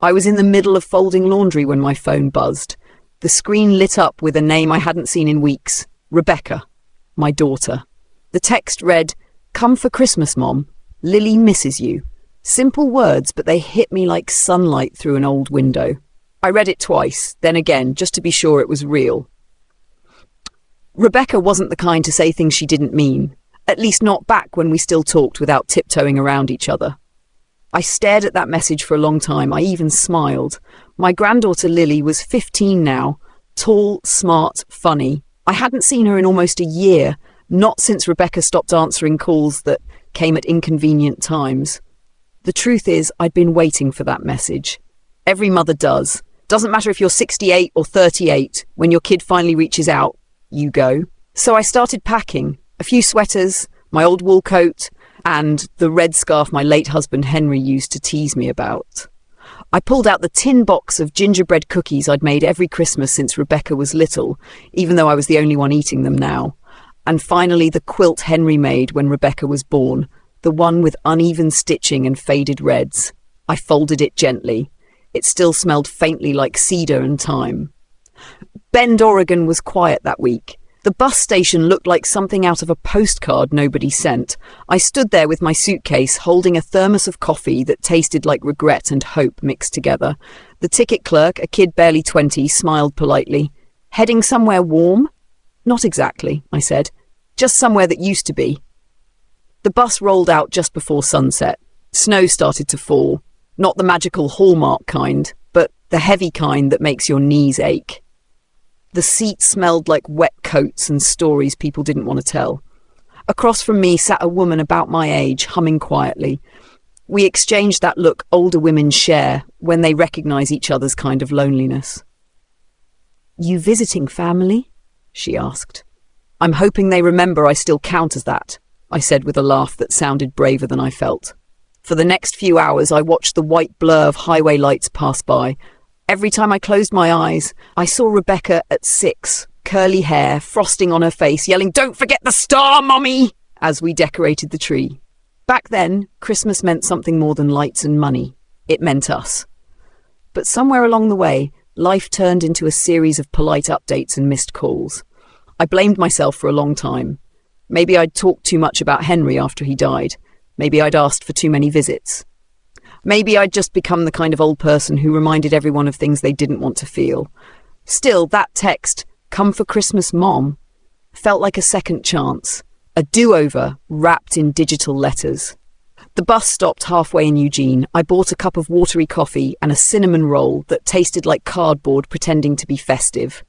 I was in the middle of folding laundry when my phone buzzed. The screen lit up with a name I hadn't seen in weeks. Rebecca, my daughter. The text read, "Come for Christmas, Mom. Lily misses you." Simple words, but they hit me like sunlight through an old window. I read it twice, then again, just to be sure it was real. Rebecca wasn't the kind to say things she didn't mean, at least not back when we still talked without tiptoeing around each other. I stared at that message for a long time. I even smiled. My granddaughter Lily was 15 now, tall, smart, funny. I hadn't seen her in almost a year, not since Rebecca stopped answering calls that came at inconvenient times. The truth is, I'd been waiting for that message. Every mother does. Doesn't matter if you're 68 or 38, when your kid finally reaches out, you go. So I started packing. A few sweaters, my old wool coat, and the red scarf my late husband Henry used to tease me about. I pulled out the tin box of gingerbread cookies I'd made every Christmas since Rebecca was little, even though I was the only one eating them now. And finally the quilt Henry made when Rebecca was born, the one with uneven stitching and faded reds. I folded it gently. It still smelled faintly like cedar and thyme. Bend, Oregon was quiet that week. The bus station looked like something out of a postcard nobody sent. I stood there with my suitcase, holding a thermos of coffee that tasted like regret and hope mixed together. The ticket clerk, a kid barely 20, smiled politely. "Heading somewhere warm?" "Not exactly," I said. "Just somewhere that used to be." The bus rolled out just before sunset. Snow started to fall. Not the magical Hallmark kind, but the heavy kind that makes your knees ache. The seat smelled like wet coats and stories people didn't want to tell. Across from me sat a woman about my age, humming quietly. We exchanged that look older women share when they recognize each other's kind of loneliness. "You visiting family?" she asked. "I'm hoping they remember I still count as that," I said with a laugh that sounded braver than I felt. For the next few hours, I watched the white blur of highway lights pass by. Every time I closed my eyes, I saw Rebecca at 6, curly hair, frosting on her face, yelling, "Don't forget the star, Mummy!" as we decorated the tree. Back then, Christmas meant something more than lights and money. It meant us. But somewhere along the way, life turned into a series of polite updates and missed calls. I blamed myself for a long time. Maybe I'd talked too much about Henry after he died. Maybe I'd asked for too many visits. Maybe I'd just become the kind of old person who reminded everyone of things they didn't want to feel. Still, that text, "Come for Christmas, Mom," felt like a second chance, a do-over wrapped in digital letters. The bus stopped halfway in Eugene. I bought a cup of watery coffee and a cinnamon roll that tasted like cardboard pretending to be festive.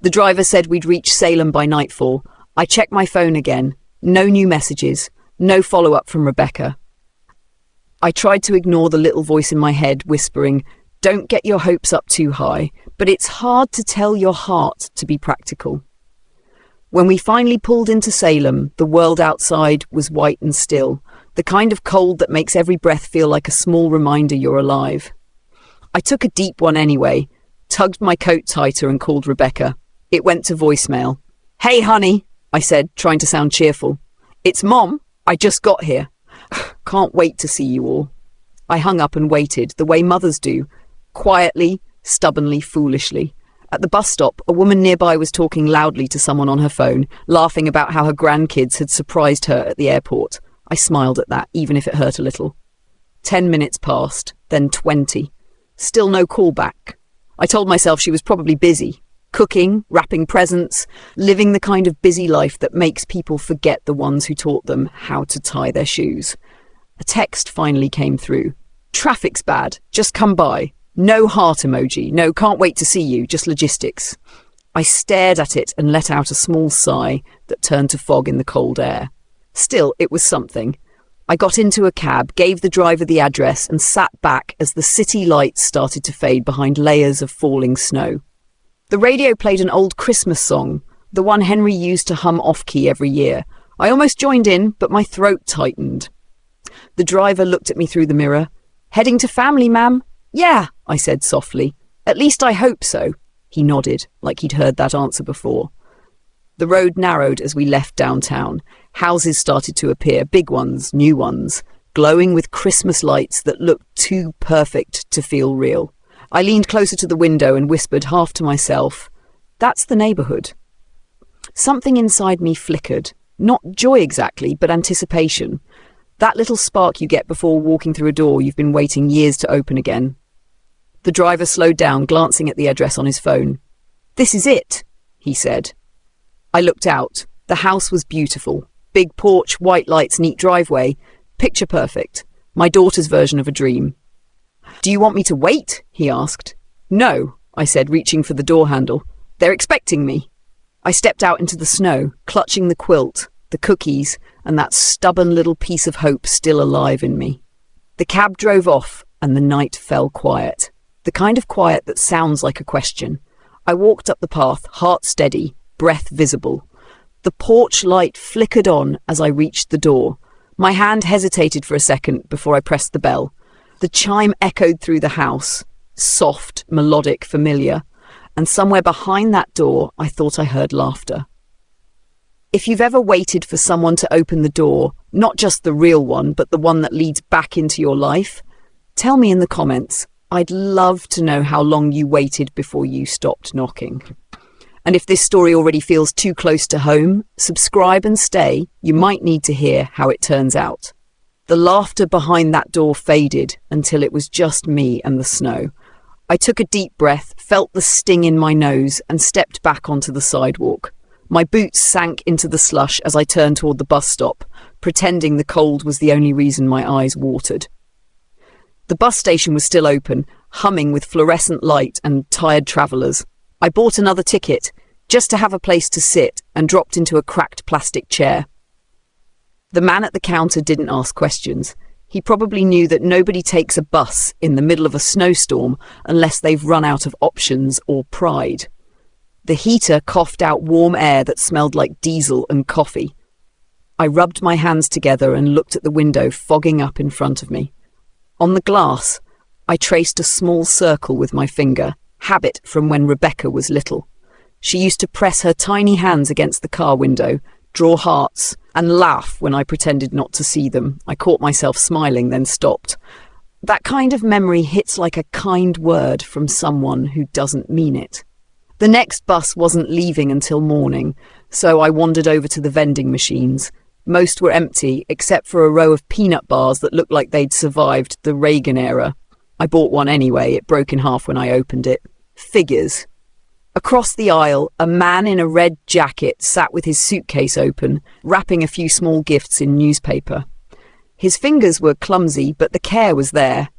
The driver said we'd reach Salem by nightfall. I checked my phone again. No new messages. No follow-up from Rebecca. I tried to ignore the little voice in my head whispering, "Don't get your hopes up too high," but it's hard to tell your heart to be practical. When we finally pulled into Salem, the world outside was white and still, the kind of cold that makes every breath feel like a small reminder you're alive. I took a deep one anyway, tugged my coat tighter and called Rebecca. It went to voicemail. "Hey, honey," I said, trying to sound cheerful. "It's Mom. I just got here. Can't wait to see you all." I hung up and waited, the way mothers do, quietly, stubbornly, foolishly. At the bus stop, a woman nearby was talking loudly to someone on her phone, laughing about how her grandkids had surprised her at the airport. I smiled at that, even if it hurt a little. 10 minutes passed, then 20. Still no call back. I told myself she was probably busy. Cooking, wrapping presents, living the kind of busy life that makes people forget the ones who taught them how to tie their shoes. A text finally came through. "Traffic's bad. Just come by. No heart emoji. No, can't wait to see you. Just logistics." I stared at it and let out a small sigh that turned to fog in the cold air. Still, it was something. I got into a cab, gave the driver the address, and sat back as the city lights started to fade behind layers of falling snow. The radio played an old Christmas song, the one Henry used to hum off-key every year. I almost joined in, but my throat tightened. The driver looked at me through the mirror. "Heading to family, ma'am?" "Yeah," I said softly. "At least I hope so." He nodded, like he'd heard that answer before. The road narrowed as we left downtown. Houses started to appear, big ones, new ones. glowing with Christmas lights that looked too perfect to feel real. I leaned closer to the window and whispered half to myself, "That's the neighbourhood." Something inside me flickered. Not joy exactly, but anticipation. That little spark you get before walking through a door you've been waiting years to open again. The driver slowed down, glancing at the address on his phone. "This is it," he said. I looked out. The house was beautiful. Big porch, white lights, neat driveway. Picture perfect. My daughter's version of a dream. "Do you want me to wait?" he asked. "No," I said, reaching for the door handle. "They're expecting me." I stepped out into the snow, clutching the quilt, the cookies, and that stubborn little piece of hope still alive in me. The cab drove off, and the night fell quiet. The kind of quiet that sounds like a question. I walked up the path, heart steady, breath visible. The porch light flickered on as I reached the door. My hand hesitated for a second before I pressed the bell. The chime echoed through the house, soft, melodic, familiar, and somewhere behind that door I thought I heard laughter. If you've ever waited for someone to open the door, not just the real one, but the one that leads back into your life, tell me in the comments. I'd love to know how long you waited before you stopped knocking. And if this story already feels too close to home, subscribe and stay. You might need to hear how it turns out. The laughter behind that door faded until it was just me and the snow. I took a deep breath, felt the sting in my nose, and stepped back onto the sidewalk. My boots sank into the slush as I turned toward the bus stop, pretending the cold was the only reason my eyes watered. The bus station was still open, humming with fluorescent light and tired travellers. I bought another ticket, just to have a place to sit, and dropped into a cracked plastic chair. The man at the counter didn't ask questions. He probably knew that nobody takes a bus in the middle of a snowstorm unless they've run out of options or pride. The heater coughed out warm air that smelled like diesel and coffee. I rubbed my hands together and looked at the window fogging up in front of me. On the glass, I traced a small circle with my finger, habit from when Rebecca was little. She used to press her tiny hands against the car window, draw hearts, and laugh when I pretended not to see them. I caught myself smiling, then stopped. That kind of memory hits like a kind word from someone who doesn't mean it. The next bus wasn't leaving until morning, so I wandered over to the vending machines. Most were empty, except for a row of peanut bars that looked like they'd survived the Reagan era. I bought one anyway. It broke in half when I opened it. Figures. Across the aisle, a man in a red jacket sat with his suitcase open, wrapping a few small gifts in newspaper. His fingers were clumsy, but the care was there.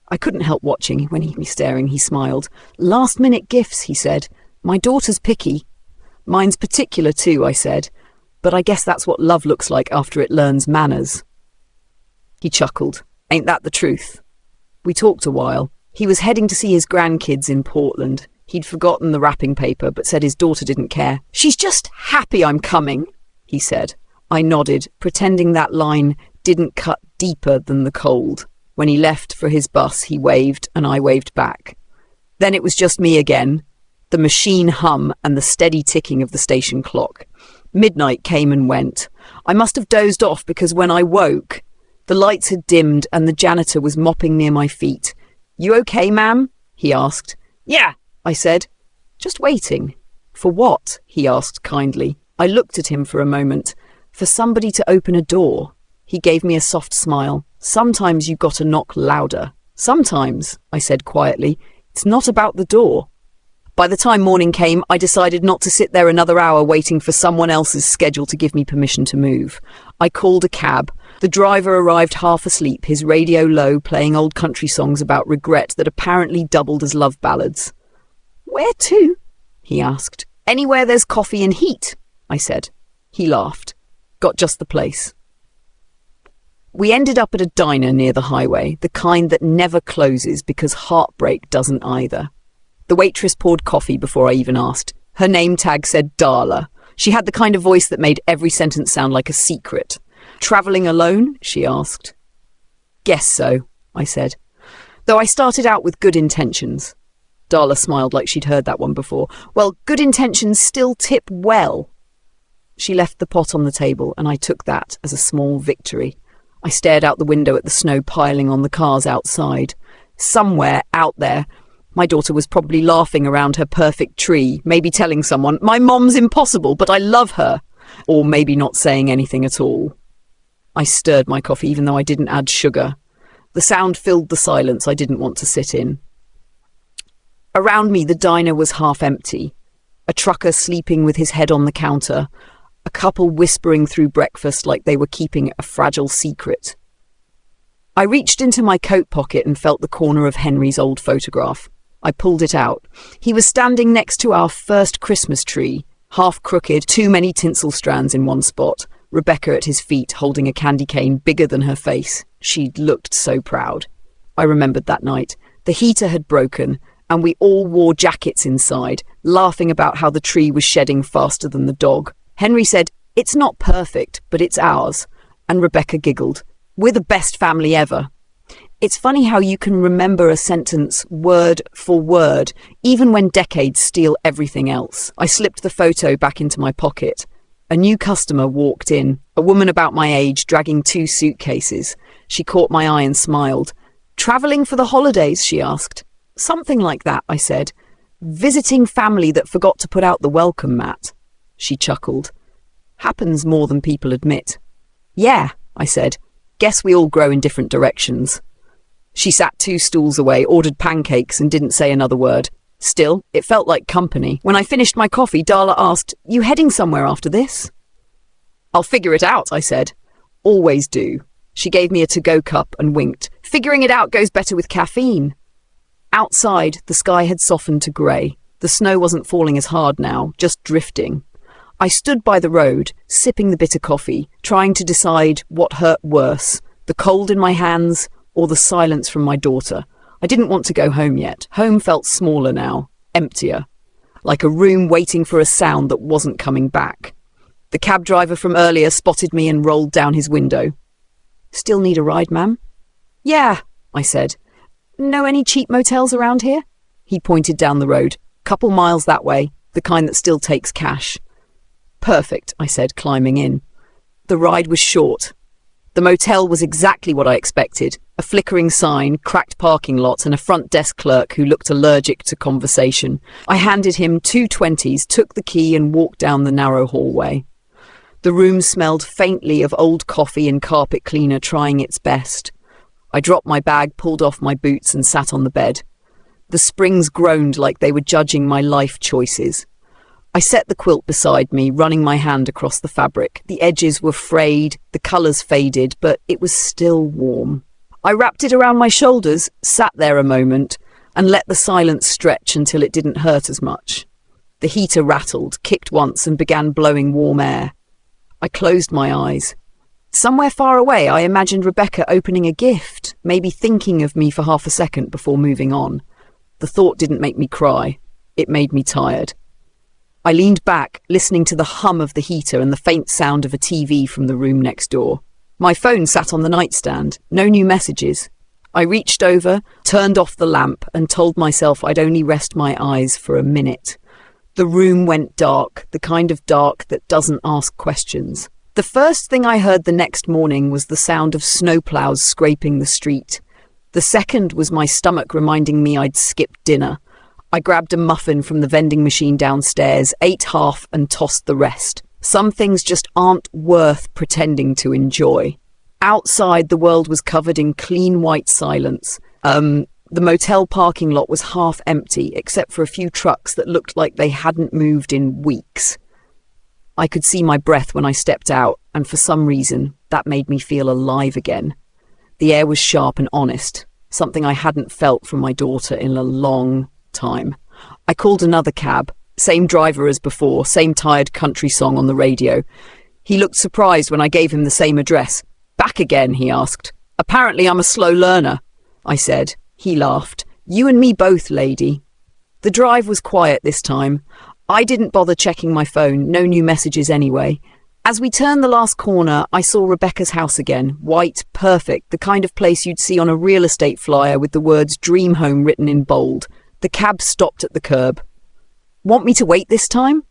I couldn't help watching. When he'd me staring, he smiled. "Last-minute gifts," he said. "My daughter's picky." "Mine's particular too," I said. "But I guess that's what love looks like after it learns manners." He chuckled. "Ain't that the truth?" We talked a while. He was heading to see his grandkids in Portland. He'd forgotten the wrapping paper, but said his daughter didn't care. "She's just happy I'm coming," he said. I nodded, pretending that line didn't cut deeper than the cold. When he left for his bus, he waved, and I waved back. Then it was just me again, the machine hum and the steady ticking of the station clock. Midnight came and went. I must have dozed off because when I woke, the lights had dimmed and the janitor was mopping near my feet. "You okay, ma'am?" he asked. "Yeah," I said. "Just waiting." "For what?" he asked kindly. I looked at him for a moment. "For somebody to open a door." He gave me a soft smile. "Sometimes you've got to knock louder." "Sometimes," I said quietly. "It's not about the door." By the time morning came, I decided not to sit there another hour waiting for someone else's schedule to give me permission to move. I called a cab. The driver arrived half asleep, his radio low, playing old country songs about regret that apparently doubled as love ballads. "Where to?" he asked. "Anywhere there's coffee and heat," I said. He laughed. "Got just the place." We ended up at a diner near the highway, the kind that never closes because heartbreak doesn't either. The waitress poured coffee before I even asked. Her name tag said Darla. She had the kind of voice that made every sentence sound like a secret. "Travelling alone?" she asked. "Guess so," I said. Though I started out with good intentions. Darla smiled like she'd heard that one before. "Well, good intentions still tip well." She left the pot on the table, and I took that as a small victory. I stared out the window at the snow piling on the cars outside. Somewhere out there, my daughter was probably laughing around her perfect tree, maybe telling someone, "My mom's impossible, but I love her," or maybe not saying anything at all. I stirred my coffee even though I didn't add sugar. The sound filled the silence I didn't want to sit in. Around me, the diner was half empty. A trucker sleeping with his head on the counter. A couple whispering through breakfast like they were keeping a fragile secret. I reached into my coat pocket and felt the corner of Henry's old photograph. I pulled it out. He was standing next to our first Christmas tree, half crooked, too many tinsel strands in one spot. Rebecca at his feet, holding a candy cane bigger than her face. She'd looked so proud. I remembered that night. The heater had broken, and we all wore jackets inside, laughing about how the tree was shedding faster than the dog. Henry said, "It's not perfect, but it's ours." And Rebecca giggled. "We're the best family ever." It's funny how you can remember a sentence word for word, even when decades steal everything else. I slipped the photo back into my pocket. A new customer walked in, a woman about my age, dragging 2 suitcases. She caught my eye and smiled. "Travelling for the holidays?" she asked. "Something like that," I said. "Visiting family that forgot to put out the welcome mat." She chuckled. "Happens more than people admit." "Yeah," I said. "Guess we all grow in different directions." She sat 2 stools away, ordered pancakes, and didn't say another word. Still, it felt like company. When I finished my coffee, Darla asked, "You heading somewhere after this?" "I'll figure it out," I said. "Always do." She gave me a to-go cup and winked. "Figuring it out goes better with caffeine." Outside, the sky had softened to grey. The snow wasn't falling as hard now, just drifting. I stood by the road, sipping the bitter coffee, trying to decide what hurt worse, the cold in my hands or the silence from my daughter. I didn't want to go home yet. Home felt smaller now, emptier, like a room waiting for a sound that wasn't coming back. The cab driver from earlier spotted me and rolled down his window. "Still need a ride, ma'am?" "Yeah," I said. "Know any cheap motels around here?" He pointed down the road. "Couple miles that way, the kind that still takes cash." "Perfect," I said, climbing in. The ride was short. The motel was exactly what I expected. A flickering sign, cracked parking lot, and a front desk clerk who looked allergic to conversation. I handed him 2 20s, took the key and walked down the narrow hallway. The room smelled faintly of old coffee and carpet cleaner trying its best. I dropped my bag, pulled off my boots and sat on the bed. The springs groaned like they were judging my life choices. I set the quilt beside me, running my hand across the fabric. The edges were frayed, the colours faded, but it was still warm. I wrapped it around my shoulders, sat there a moment, and let the silence stretch until it didn't hurt as much. The heater rattled, kicked once, and began blowing warm air. I closed my eyes. Somewhere far away, I imagined Rebecca opening a gift, maybe thinking of me for half a second before moving on. The thought didn't make me cry. It made me tired. I leaned back, listening to the hum of the heater and the faint sound of a TV from the room next door. My phone sat on the nightstand. No new messages. I reached over, turned off the lamp, and told myself I'd only rest my eyes for a minute. The room went dark, the kind of dark that doesn't ask questions. The first thing I heard the next morning was the sound of snowplows scraping the street. The second was my stomach reminding me I'd skipped dinner. I grabbed a muffin from the vending machine downstairs, ate half and tossed the rest. Some things just aren't worth pretending to enjoy. Outside, the world was covered in clean white silence. The motel parking lot was half empty, except for a few trucks that looked like they hadn't moved in weeks. I could see my breath when I stepped out, and for some reason, that made me feel alive again. The air was sharp and honest, something I hadn't felt from my daughter in a long time. I called another cab, same driver as before, same tired country song on the radio. He looked surprised when I gave him the same address. "Back again?" he asked. "Apparently I'm a slow learner," I said. He laughed. "You and me both, lady." The drive was quiet this time. I didn't bother checking my phone, no new messages anyway. As we turned the last corner, I saw Rebecca's house again, white, perfect, the kind of place you'd see on a real estate flyer with the words "Dream Home" written in bold. The cab stopped at the curb. "Want me to wait this time?"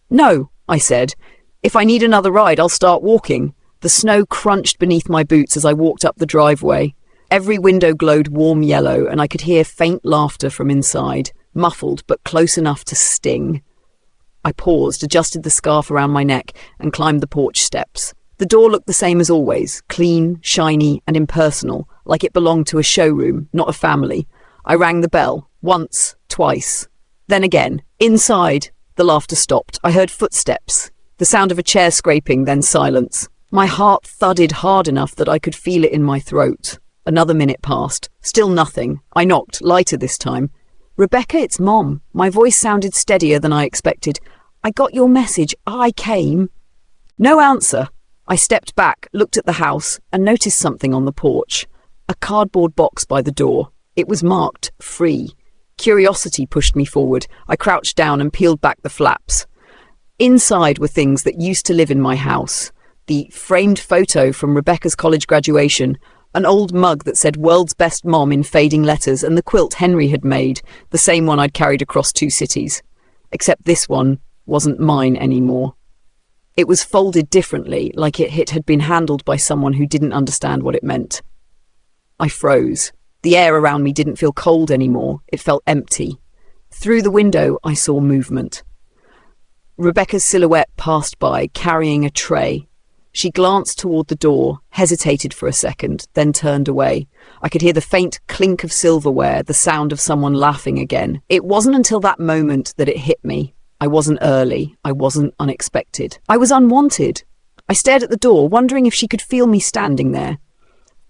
"No," I said. "If I need another ride, I'll start walking." The snow crunched beneath my boots as I walked up the driveway. Every window glowed warm yellow, and I could hear faint laughter from inside, muffled but close enough to sting. I paused, adjusted the scarf around my neck, and climbed the porch steps. The door looked the same as always, clean, shiny, and impersonal, like it belonged to a showroom, not a family. I rang the bell, once, twice. Then again. Inside, the laughter stopped. I heard footsteps, the sound of a chair scraping, then silence. My heart thudded hard enough that I could feel it in my throat. Another minute passed. Still nothing. I knocked, lighter this time. "Rebecca, it's Mom." My voice sounded steadier than I expected. "I got your message. I came." No answer. I stepped back, looked at the house, and noticed something on the porch. A cardboard box by the door. It was marked free. Curiosity pushed me forward. I crouched down and peeled back the flaps. Inside were things that used to live in my house. The framed photo from Rebecca's college graduation, an old mug that said "World's Best Mom" in fading letters, and the quilt Henry had made, the same one I'd carried across 2 cities. Except this one wasn't mine anymore. It was folded differently, like it had been handled by someone who didn't understand what it meant. I froze. The air around me didn't feel cold anymore. It felt empty. Through the window, I saw movement. Rebecca's silhouette passed by, carrying a tray. She glanced toward the door, hesitated for a second, then turned away. I could hear the faint clink of silverware, the sound of someone laughing again. It wasn't until that moment that it hit me. I wasn't early. I wasn't unexpected. I was unwanted. I stared at the door, wondering if she could feel me standing there.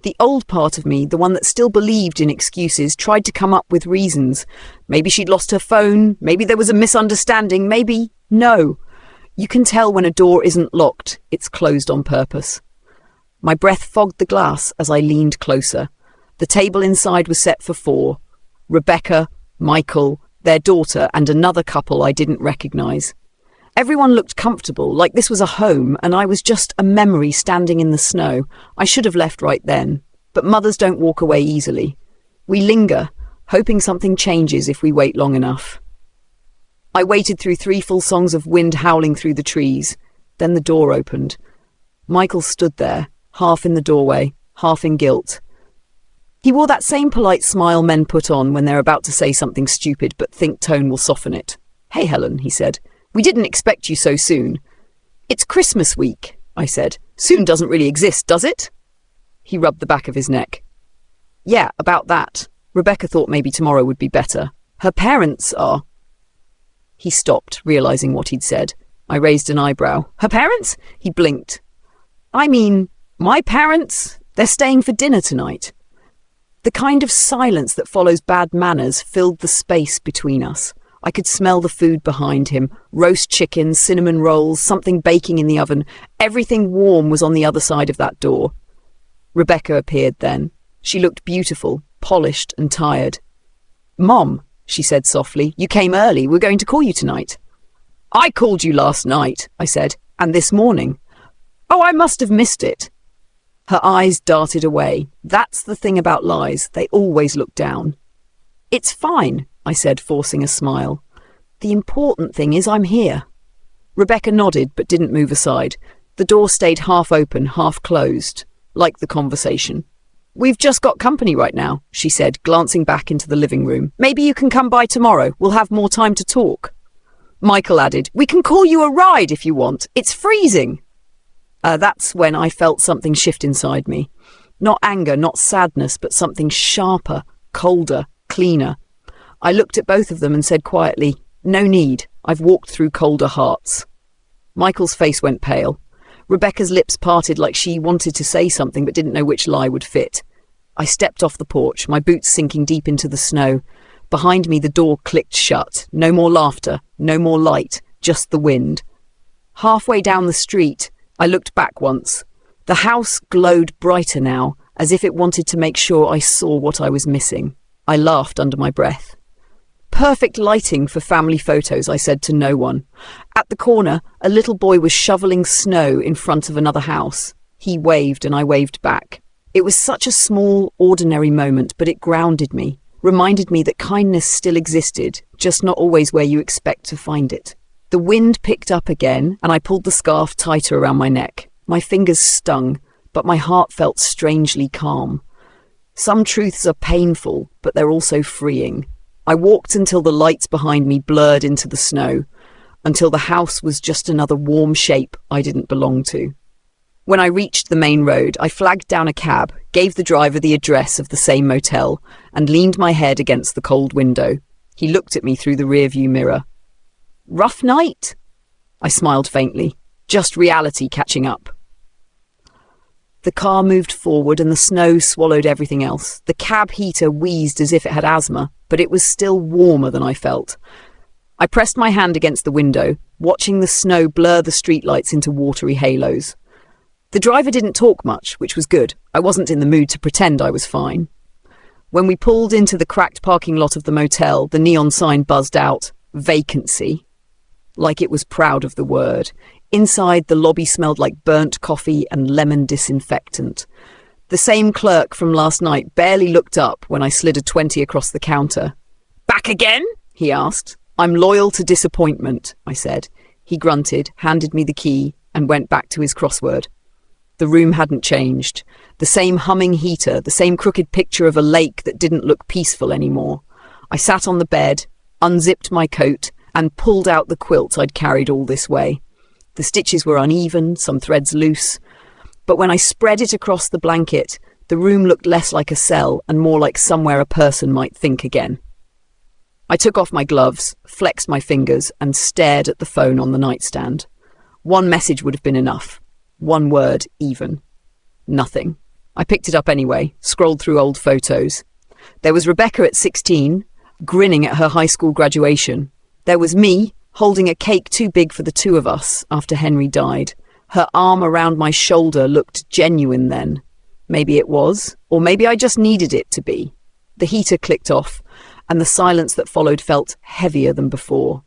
The old part of me, the one that still believed in excuses, tried to come up with reasons. Maybe she'd lost her phone. Maybe there was a misunderstanding. Maybe... No. You can tell when a door isn't locked. It's closed on purpose. My breath fogged the glass as I leaned closer. The table inside was set for 4. Rebecca, Michael, their daughter, and another couple I didn't recognise. Everyone looked comfortable, like this was a home, and I was just a memory standing in the snow. I should have left right then. But mothers don't walk away easily. We linger, hoping something changes if we wait long enough. I waited through 3 full songs of wind howling through the trees. Then the door opened. Michael stood there, half in the doorway, half in guilt. He wore that same polite smile men put on when they're about to say something stupid but think tone will soften it. "Hey, Helen," he said. "We didn't expect you so soon." "It's Christmas week," I said. "Soon doesn't really exist, does it?" He rubbed the back of his neck. "Yeah, about that. Rebecca thought maybe tomorrow would be better. Her parents are..." He stopped, realising what he'd said. I raised an eyebrow. "Her parents?" He blinked. "I mean, my parents? They're staying for dinner tonight." The kind of silence that follows bad manners filled the space between us. I could smell the food behind him. Roast chicken, cinnamon rolls, something baking in the oven. Everything warm was on the other side of that door. Rebecca appeared then. She looked beautiful, polished and tired. "Mom," she said softly, "you came early. We're going to call you tonight." "I called you last night," I said, "and this morning." "Oh, I must have missed it." Her eyes darted away. That's the thing about lies. They always look down. "It's fine," I said, forcing a smile. "The important thing is I'm here." Rebecca nodded but didn't move aside. The door stayed half open, half closed, like the conversation. "We've just got company right now," she said, glancing back into the living room. "Maybe you can come by tomorrow. We'll have more time to talk." Michael added, "We can call you a ride if you want. It's freezing." That's when I felt something shift inside me. Not anger, not sadness, but something sharper, colder, cleaner. I looked at both of them and said quietly, "No need. I've walked through colder hearts." Michael's face went pale. Rebecca's lips parted like she wanted to say something but didn't know which lie would fit. I stepped off the porch, my boots sinking deep into the snow. Behind me the door clicked shut. No more laughter, no more light, just the wind. Halfway down the street, I looked back once. The house glowed brighter now, as if it wanted to make sure I saw what I was missing. I laughed under my breath. "Perfect lighting for family photos," I said to no one. At the corner, a little boy was shoveling snow in front of another house. He waved and I waved back. It was such a small, ordinary moment, but it grounded me, reminded me that kindness still existed, just not always where you expect to find it. The wind picked up again, and I pulled the scarf tighter around my neck. My fingers stung, but my heart felt strangely calm. Some truths are painful, but they're also freeing. I walked until the lights behind me blurred into the snow, until the house was just another warm shape I didn't belong to. When I reached the main road, I flagged down a cab, gave the driver the address of the same motel, and leaned my head against the cold window. He looked at me through the rearview mirror. "Rough night?" I smiled faintly. Just reality catching up. The car moved forward and the snow swallowed everything else. The cab heater wheezed as if it had asthma, but it was still warmer than I felt. I pressed my hand against the window, watching the snow blur the streetlights into watery halos. The driver didn't talk much, which was good. I wasn't in the mood to pretend I was fine. When we pulled into the cracked parking lot of the motel, the neon sign buzzed out, "Vacancy," like it was proud of the word. Inside, the lobby smelled like burnt coffee and lemon disinfectant. The same clerk from last night barely looked up when I slid a 20 across the counter. "Back again?" he asked. "I'm loyal to disappointment," I said. He grunted, handed me the key, and went back to his crossword. The room hadn't changed. The same humming heater, the same crooked picture of a lake that didn't look peaceful anymore. I sat on the bed, unzipped my coat, and pulled out the quilt I'd carried all this way. The stitches were uneven, some threads loose, but when I spread it across the blanket, the room looked less like a cell and more like somewhere a person might think again. I took off my gloves, flexed my fingers, and stared at the phone on the nightstand. One message would have been enough. One word, even. Nothing. I picked it up anyway, scrolled through old photos. There was Rebecca at 16, grinning at her high school graduation. There was me, holding a cake too big for the two of us after Henry died. Her arm around my shoulder looked genuine then. Maybe it was, or maybe I just needed it to be. The heater clicked off, and the silence that followed felt heavier than before.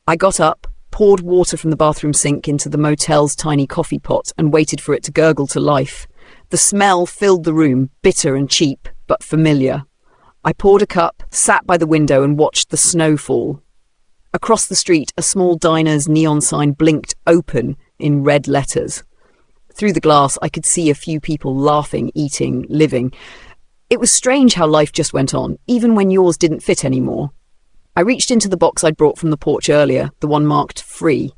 I got up, poured water from the bathroom sink into the motel's tiny coffee pot, and waited for it to gurgle to life. The smell filled the room, bitter and cheap, but familiar. I poured a cup, sat by the window, and watched the snow fall. Across the street, a small diner's neon sign blinked open in red letters. Through the glass, I could see a few people laughing, eating, living. It was strange how life just went on, even when yours didn't fit anymore. I reached into the box I'd brought from the porch earlier, the one marked free.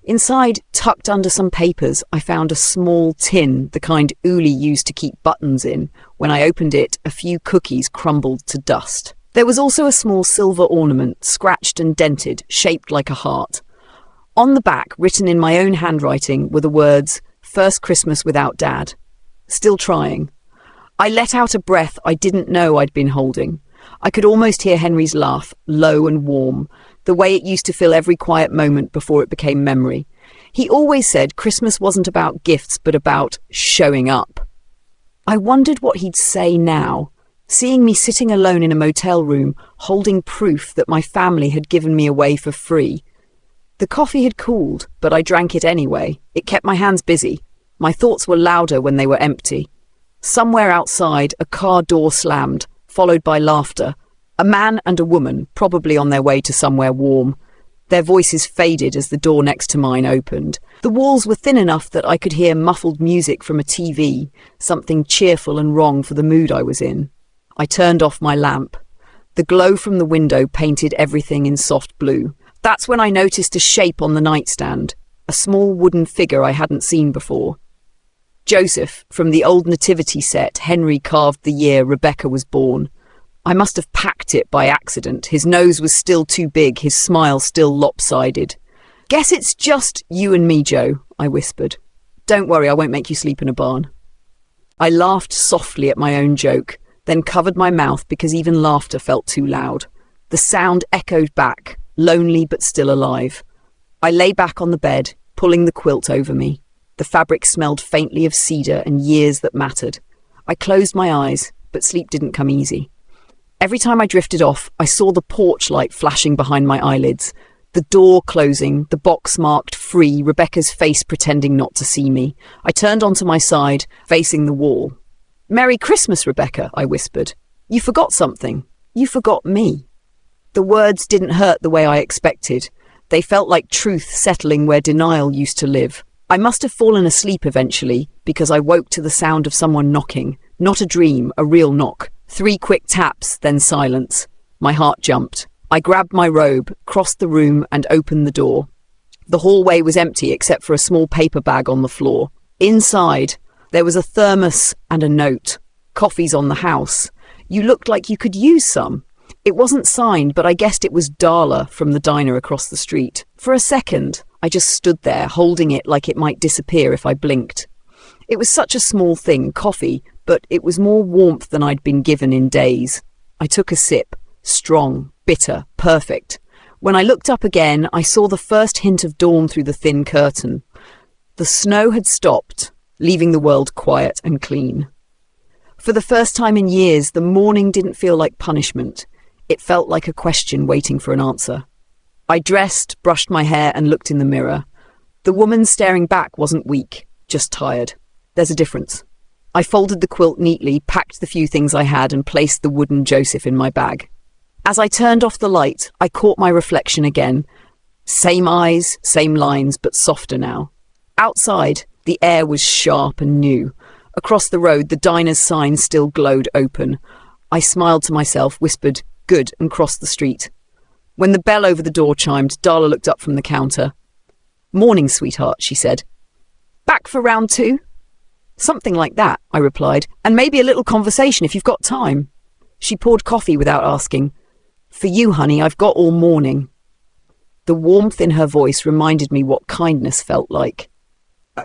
Inside, tucked under some papers, I found a small tin, the kind Uli used to keep buttons in. When I opened it, a few cookies crumbled to dust. There was also a small silver ornament, scratched and dented, shaped like a heart. On the back, written in my own handwriting, were the words, "First Christmas without Dad." Still trying. I let out a breath I didn't know I'd been holding. I could almost hear Henry's laugh, low and warm, the way it used to fill every quiet moment before it became memory. He always said Christmas wasn't about gifts, but about showing up. I wondered what he'd say now, seeing me sitting alone in a motel room, holding proof that my family had given me away for free. The coffee had cooled, but I drank it anyway. It kept my hands busy. My thoughts were louder when they were empty. Somewhere outside, a car door slammed, followed by laughter. A man and a woman, probably on their way to somewhere warm. Their voices faded as the door next to mine opened. The walls were thin enough that I could hear muffled music from a TV, something cheerful and wrong for the mood I was in. I turned off my lamp. The glow from the window painted everything in soft blue. That's when I noticed a shape on the nightstand, a small wooden figure I hadn't seen before. Joseph, from the old nativity set Henry carved the year Rebecca was born. I must have packed it by accident. His nose was still too big, his smile still lopsided. "Guess it's just you and me, Joe," I whispered. "Don't worry, I won't make you sleep in a barn." I laughed softly at my own joke, then covered my mouth because even laughter felt too loud. The sound echoed back, lonely but still alive. I lay back on the bed, pulling the quilt over me. The fabric smelled faintly of cedar and years that mattered. I closed my eyes, but sleep didn't come easy. Every time I drifted off, I saw the porch light flashing behind my eyelids, the door closing, the box marked free, Rebecca's face pretending not to see me. I turned onto my side, facing the wall. "Merry Christmas, Rebecca," I whispered. "You forgot something. You forgot me." The words didn't hurt the way I expected. They felt like truth settling where denial used to live. I must have fallen asleep eventually because I woke to the sound of someone knocking. Not a dream, a real knock. 3 quick taps, then silence. My heart jumped. I grabbed my robe, crossed the room and opened the door. The hallway was empty except for a small paper bag on the floor. Inside, there was a thermos and a note. Coffee's on the house. You looked like you could use some. It wasn't signed, but I guessed it was Darla from the diner across the street. For a second, I just stood there, holding it like it might disappear if I blinked. It was such a small thing, coffee, but it was more warmth than I'd been given in days. I took a sip. Strong, bitter, perfect. When I looked up again, I saw the first hint of dawn through the thin curtain. The snow had stopped, leaving the world quiet and clean. For the first time in years, the morning didn't feel like punishment. It felt like a question waiting for an answer. I dressed, brushed my hair and looked in the mirror. The woman staring back wasn't weak, just tired. There's a difference. I folded the quilt neatly, packed the few things I had and placed the wooden Joseph in my bag. As I turned off the light, I caught my reflection again. Same eyes, same lines, but softer now. Outside, the air was sharp and new. Across the road, the diner's sign still glowed open. I smiled to myself, whispered, "Good," and crossed the street. When the bell over the door chimed, Darla looked up from the counter. "Morning, sweetheart," she said. "Back for round 2? "Something like that," I replied, "and maybe a little conversation if you've got time." She poured coffee without asking. "For you, honey, I've got all morning." The warmth in her voice reminded me what kindness felt like.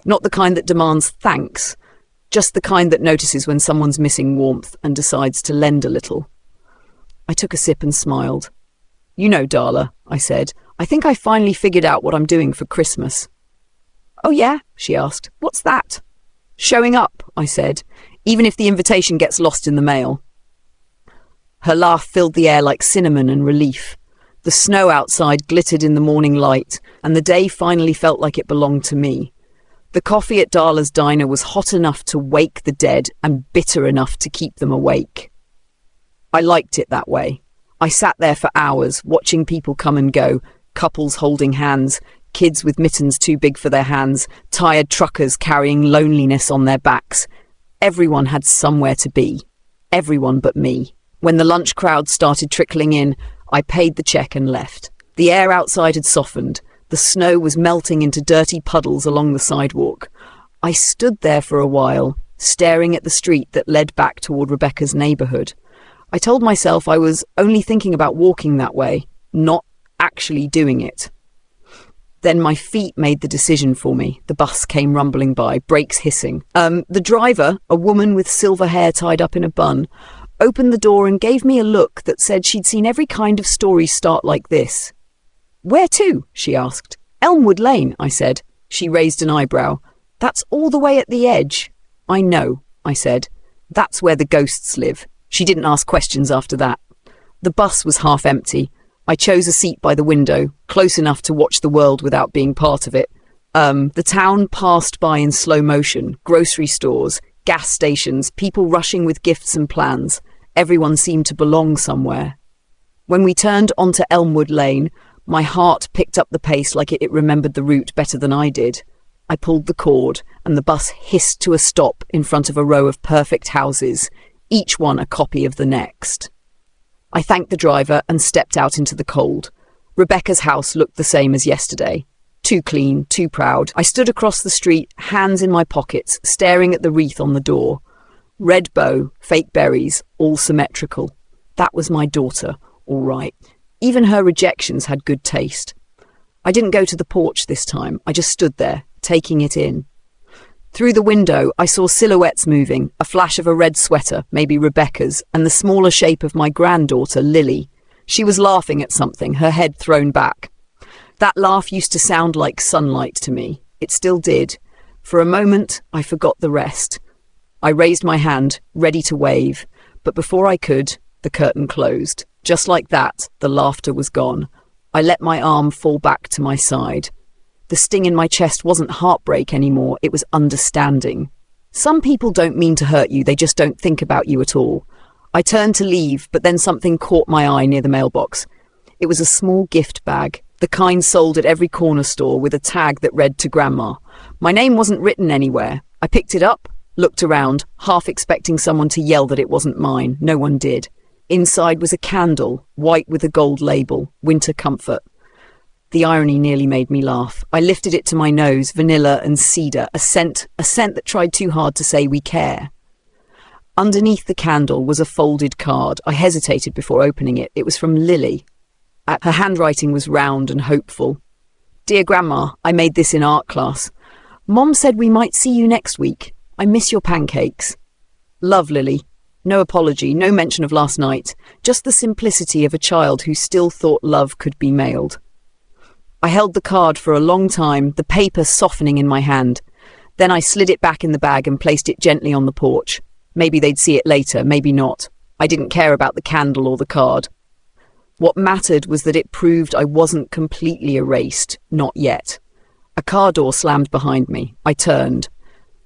Not the kind that demands thanks, just the kind that notices when someone's missing warmth and decides to lend a little. I took a sip and smiled. "You know, Darla," I said, "I think I finally figured out what I'm doing for Christmas." "Oh yeah?" she asked. "What's that?" "Showing up," I said, "even if the invitation gets lost in the mail." Her laugh filled the air like cinnamon and relief. The snow outside glittered in the morning light, and the day finally felt like it belonged to me. The coffee at Darla's diner was hot enough to wake the dead and bitter enough to keep them awake. I liked it that way. I sat there for hours, watching people come and go, couples holding hands, kids with mittens too big for their hands, tired truckers carrying loneliness on their backs. Everyone had somewhere to be. Everyone but me. When the lunch crowd started trickling in, I paid the check and left. The air outside had softened. The snow was melting into dirty puddles along the sidewalk. I stood there for a while, staring at the street that led back toward Rebecca's neighborhood. I told myself I was only thinking about walking that way, not actually doing it. Then my feet made the decision for me. The bus came rumbling by, brakes hissing. The driver, a woman with silver hair tied up in a bun, opened the door and gave me a look that said she'd seen every kind of story start like this. "Where to?" she asked. "Elmwood Lane," I said. She raised an eyebrow. "That's all the way at the edge." "I know," I said. "That's where the ghosts live." She didn't ask questions after that. The bus was half empty. I chose a seat by the window, close enough to watch the world without being part of it. The town passed by in slow motion, grocery stores, gas stations, people rushing with gifts and plans. Everyone seemed to belong somewhere. When we turned onto Elmwood Lane, my heart picked up the pace like it remembered the route better than I did. I pulled the cord, and the bus hissed to a stop in front of a row of perfect houses, each one a copy of the next. I thanked the driver and stepped out into the cold. Rebecca's house looked the same as yesterday. Too clean, too proud. I stood across the street, hands in my pockets, staring at the wreath on the door. Red bow, fake berries, all symmetrical. That was my daughter, all right. Even her rejections had good taste. I didn't go to the porch this time. I just stood there, taking it in. Through the window, I saw silhouettes moving, a flash of a red sweater, maybe Rebecca's, and the smaller shape of my granddaughter, Lily. She was laughing at something, her head thrown back. That laugh used to sound like sunlight to me. It still did. For a moment, I forgot the rest. I raised my hand, ready to wave, but before I could, the curtain closed. Just like that, the laughter was gone. I let my arm fall back to my side. The sting in my chest wasn't heartbreak anymore, it was understanding. Some people don't mean to hurt you, they just don't think about you at all. I turned to leave, but then something caught my eye near the mailbox. It was a small gift bag, the kind sold at every corner store with a tag that read "To Grandma." My name wasn't written anywhere. I picked it up, looked around, half expecting someone to yell that it wasn't mine. No one did. Inside was a candle, white with a gold label, Winter Comfort. The irony nearly made me laugh. I lifted it to my nose, vanilla and cedar, a scent that tried too hard to say we care. Underneath the candle was a folded card. I hesitated before opening it. It was from Lily. Her handwriting was round and hopeful. Dear Grandma, I made this in art class. Mom said we might see you next week. I miss your pancakes. Love, Lily. No apology, no mention of last night. Just the simplicity of a child who still thought love could be mailed. I held the card for a long time, the paper softening in my hand. Then I slid it back in the bag and placed it gently on the porch. Maybe they'd see it later, maybe not. I didn't care about the candle or the card. What mattered was that it proved I wasn't completely erased, not yet. A car door slammed behind me. I turned.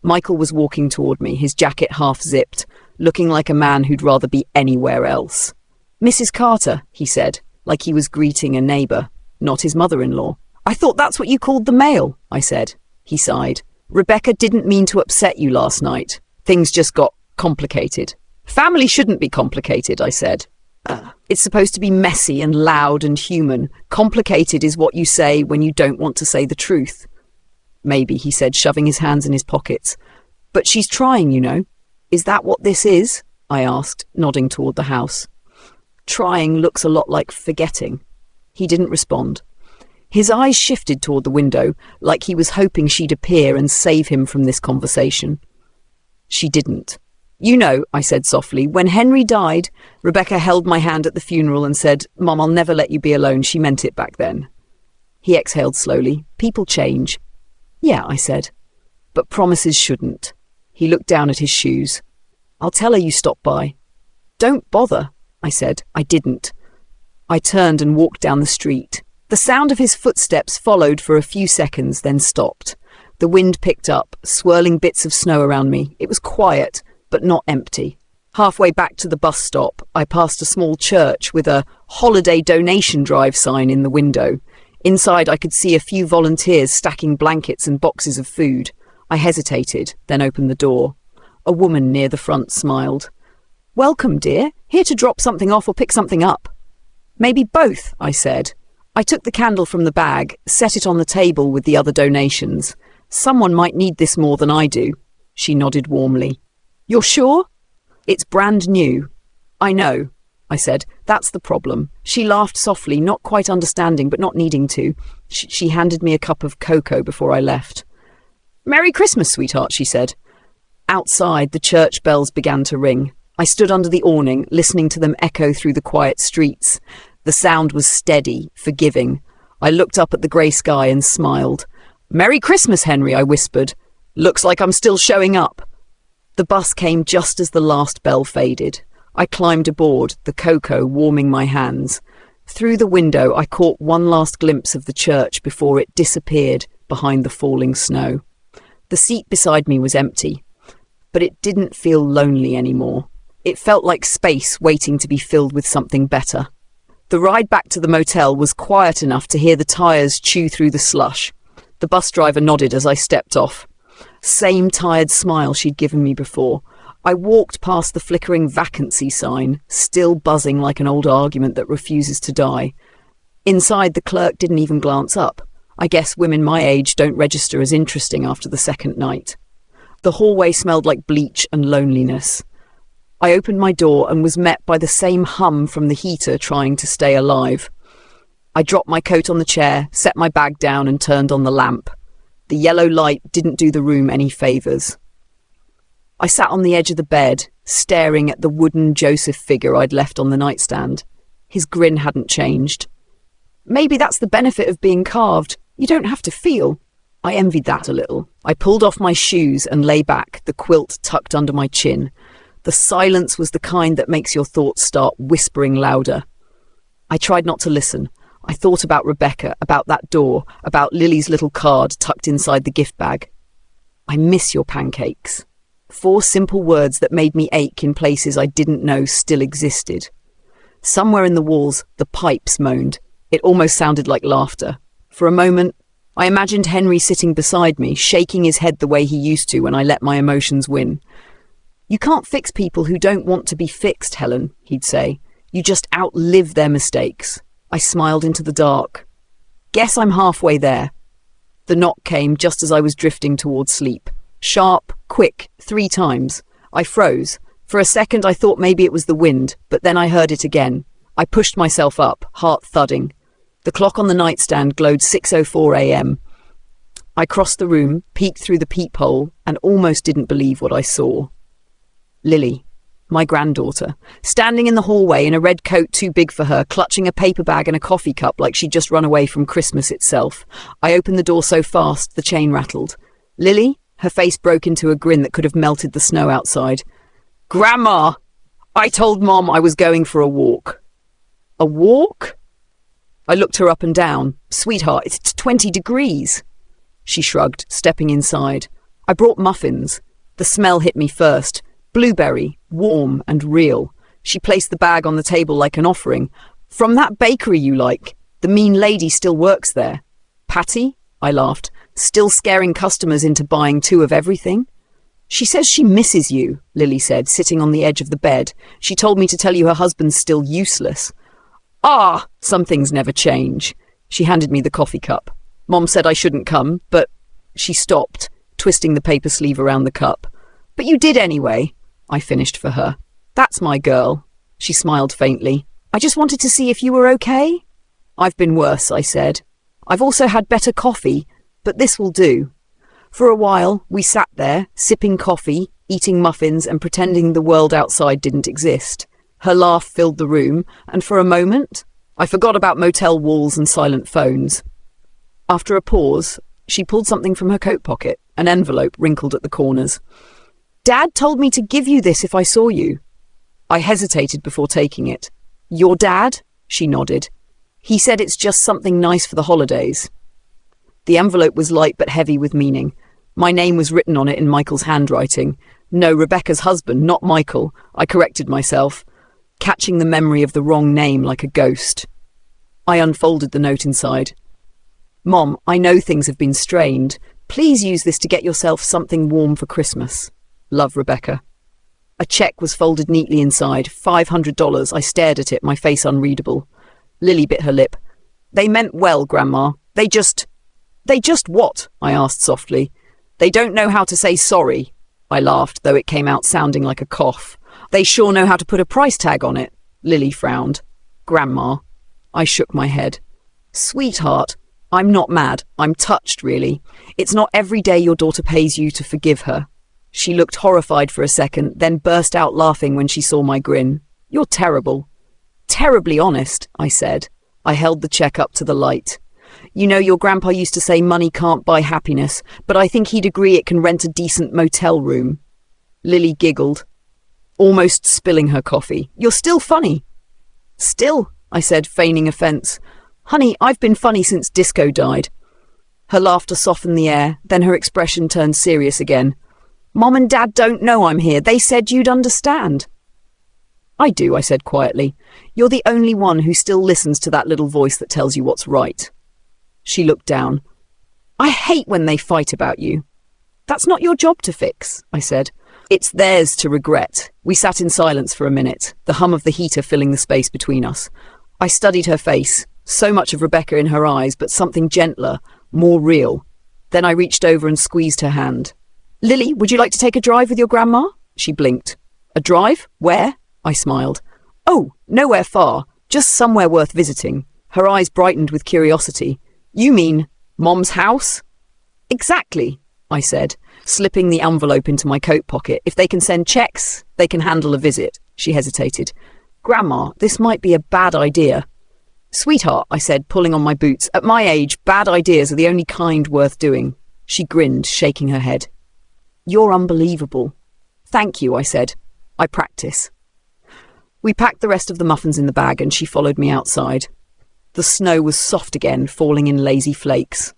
Michael was walking toward me, his jacket half-zipped, looking like a man who'd rather be anywhere else. Mrs. Carter, he said, like he was greeting a neighbour, not his mother-in-law. I thought that's what you called the mail, I said. He sighed. Rebecca didn't mean to upset you last night. Things just got complicated. Family shouldn't be complicated, I said. It's supposed to be messy and loud and human. Complicated is what you say when you don't want to say the truth. Maybe, he said, shoving his hands in his pockets. But she's trying, you know. Is that what this is? I asked, nodding toward the house. Trying looks a lot like forgetting. He didn't respond. His eyes shifted toward the window, like he was hoping she'd appear and save him from this conversation. She didn't. You know, I said softly, when Henry died, Rebecca held my hand at the funeral and said, Mom, I'll never let you be alone. She meant it back then. He exhaled slowly. People change. Yeah, I said. But promises shouldn't. He looked down at his shoes. I'll tell her you stopped by. Don't bother, I said. I didn't. I turned and walked down the street. The sound of his footsteps followed for a few seconds, then stopped. The wind picked up, swirling bits of snow around me. It was quiet, but not empty. Halfway back to the bus stop, I passed a small church with a holiday donation drive sign in the window. Inside, I could see a few volunteers stacking blankets and boxes of food. I hesitated, then opened the door. A woman near the front smiled. Welcome, dear. Here to drop something off or pick something up. Maybe both, I said. I took the candle from the bag, set it on the table with the other donations. Someone might need this more than I do. She nodded warmly. You're sure? It's brand new. I know, I said. That's the problem. She laughed softly, not quite understanding, but not needing to. She handed me a cup of cocoa before I left. Merry Christmas, sweetheart, she said. Outside, the church bells began to ring. I stood under the awning, listening to them echo through the quiet streets. The sound was steady, forgiving. I looked up at the grey sky and smiled. Merry Christmas, Henry, I whispered. Looks like I'm still showing up. The bus came just as the last bell faded. I climbed aboard, the cocoa warming my hands. Through the window, I caught one last glimpse of the church before it disappeared behind the falling snow. The seat beside me was empty, but it didn't feel lonely anymore. It felt like space waiting to be filled with something better. The ride back to the motel was quiet enough to hear the tyres chew through the slush. The bus driver nodded as I stepped off. Same tired smile she'd given me before. I walked past the flickering vacancy sign, still buzzing like an old argument that refuses to die. Inside, the clerk didn't even glance up. I guess women my age don't register as interesting after the second night. The hallway smelled like bleach and loneliness. I opened my door and was met by the same hum from the heater trying to stay alive. I dropped my coat on the chair, set my bag down and turned on the lamp. The yellow light didn't do the room any favours. I sat on the edge of the bed, staring at the wooden Joseph figure I'd left on the nightstand. His grin hadn't changed. Maybe that's the benefit of being carved. You don't have to feel. I envied that a little. I pulled off my shoes and lay back, the quilt tucked under my chin. The silence was the kind that makes your thoughts start whispering louder. I tried not to listen. I thought about Rebecca, about that door, about Lily's little card tucked inside the gift bag. I miss your pancakes. 4 simple words that made me ache in places I didn't know still existed. Somewhere in the walls, the pipes moaned. It almost sounded like laughter. For a moment, I imagined Henry sitting beside me, shaking his head the way he used to when I let my emotions win. "You can't fix people who don't want to be fixed, Helen," he'd say. "You just outlive their mistakes." I smiled into the dark. "Guess I'm halfway there." The knock came just as I was drifting towards sleep. Sharp, quick, 3 times. I froze. For a second I thought maybe it was the wind, but then I heard it again. I pushed myself up, heart thudding. The clock on the nightstand glowed 6:04 a.m. I crossed the room, peeked through the peephole, and almost didn't believe what I saw. Lily, my granddaughter, standing in the hallway in a red coat too big for her, clutching a paper bag and a coffee cup like she'd just run away from Christmas itself. I opened the door so fast the chain rattled. "Lily?" Her face broke into a grin that could have melted the snow outside. "Grandma! I told Mom I was going for a walk." "A walk?" I looked her up and down. "Sweetheart, it's 20 degrees. She shrugged, stepping inside. I brought muffins. The smell hit me first. Blueberry, warm and real. She placed the bag on the table like an offering. "From that bakery you like. The mean lady still works there." "Patty?" I laughed. "Still scaring customers into buying 2 of everything?" "She says she misses you," Lily said, sitting on the edge of the bed. "She told me to tell you her husband's still useless." "Ah, some things never change." She handed me the coffee cup. "Mom said I shouldn't come, but—" She stopped, twisting the paper sleeve around the cup. "But you did anyway," I finished for her. "That's my girl." She smiled faintly. "I just wanted to see if you were okay." "I've been worse," I said. "I've also had better coffee, but this will do." For a while, we sat there, sipping coffee, eating muffins, and pretending the world outside didn't exist. Her laugh filled the room, and for a moment, I forgot about motel walls and silent phones. After a pause, she pulled something from her coat pocket, an envelope wrinkled at the corners. "Dad told me to give you this if I saw you." I hesitated before taking it. "Your dad?" She nodded. "He said it's just something nice for the holidays." The envelope was light but heavy with meaning. My name was written on it in Michael's handwriting. No, Rebecca's husband, not Michael. I corrected myself, catching the memory of the wrong name like a ghost. I unfolded the note inside. "Mom, I know things have been strained. Please use this to get yourself something warm for Christmas. Love, Rebecca." A check was folded neatly inside, $500. I stared at it, my face unreadable. Lily bit her lip. "They meant well, Grandma. They just what?" I asked softly. "They don't know how to say sorry." I laughed, though it came out sounding like a cough. "They sure know how to put a price tag on it." Lily frowned. "Grandma." I shook my head. "Sweetheart, I'm not mad. I'm touched, really. It's not every day your daughter pays you to forgive her." She looked horrified for a second, then burst out laughing when she saw my grin. "You're terrible." "Terribly honest," I said. I held the check up to the light. "You know, your grandpa used to say money can't buy happiness, but I think he'd agree it can rent a decent motel room." Lily giggled, almost spilling her coffee. "You're still funny." "Still," I said, feigning offense. "Honey, I've been funny since Disco died." Her laughter softened the air, then her expression turned serious again. "Mom and Dad don't know I'm here. They said you'd understand." "I do," I said quietly. "You're the only one who still listens to that little voice that tells you what's right." She looked down. "I hate when they fight about you." "That's not your job to fix," I said. "It's theirs to regret." We sat in silence for a minute, the hum of the heater filling the space between us. I studied her face, so much of Rebecca in her eyes, but something gentler, more real. Then I reached over and squeezed her hand. "Lily, would you like to take a drive with your grandma?" She blinked. "A drive? Where?" I smiled. "Oh, nowhere far, just somewhere worth visiting." Her eyes brightened with curiosity. "You mean Mom's house?" "Exactly," I said, slipping the envelope into my coat pocket. "If they can send checks, they can handle a visit." She hesitated. "Grandma, this might be a bad idea." "Sweetheart," I said, pulling on my boots, "at my age, bad ideas are the only kind worth doing." She grinned, shaking her head. "You're unbelievable." "Thank you," I said. "I practice." We packed the rest of the muffins in the bag and she followed me outside. The snow was soft again, falling in lazy flakes.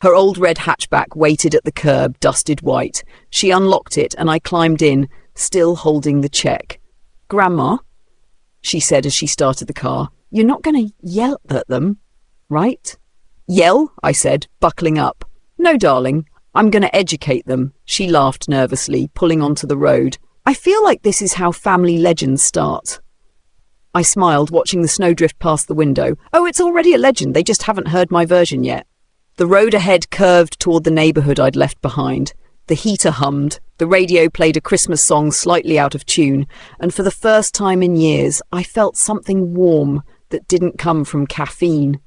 Her old red hatchback waited at the curb, dusted white. She unlocked it and I climbed in, still holding the check. "Grandma," she said as she started the car, "you're not going to yell at them, right?" Yell, I said, buckling up. No, darling, I'm going to educate them. She laughed nervously, pulling onto the road. I feel like this is how family legends start. I smiled, watching the snowdrift past the window. Oh, it's already a legend, they just haven't heard my version yet. The road ahead curved toward the neighbourhood I'd left behind. The heater hummed, the radio played a Christmas song slightly out of tune, and for the first time in years, I felt something warm that didn't come from caffeine.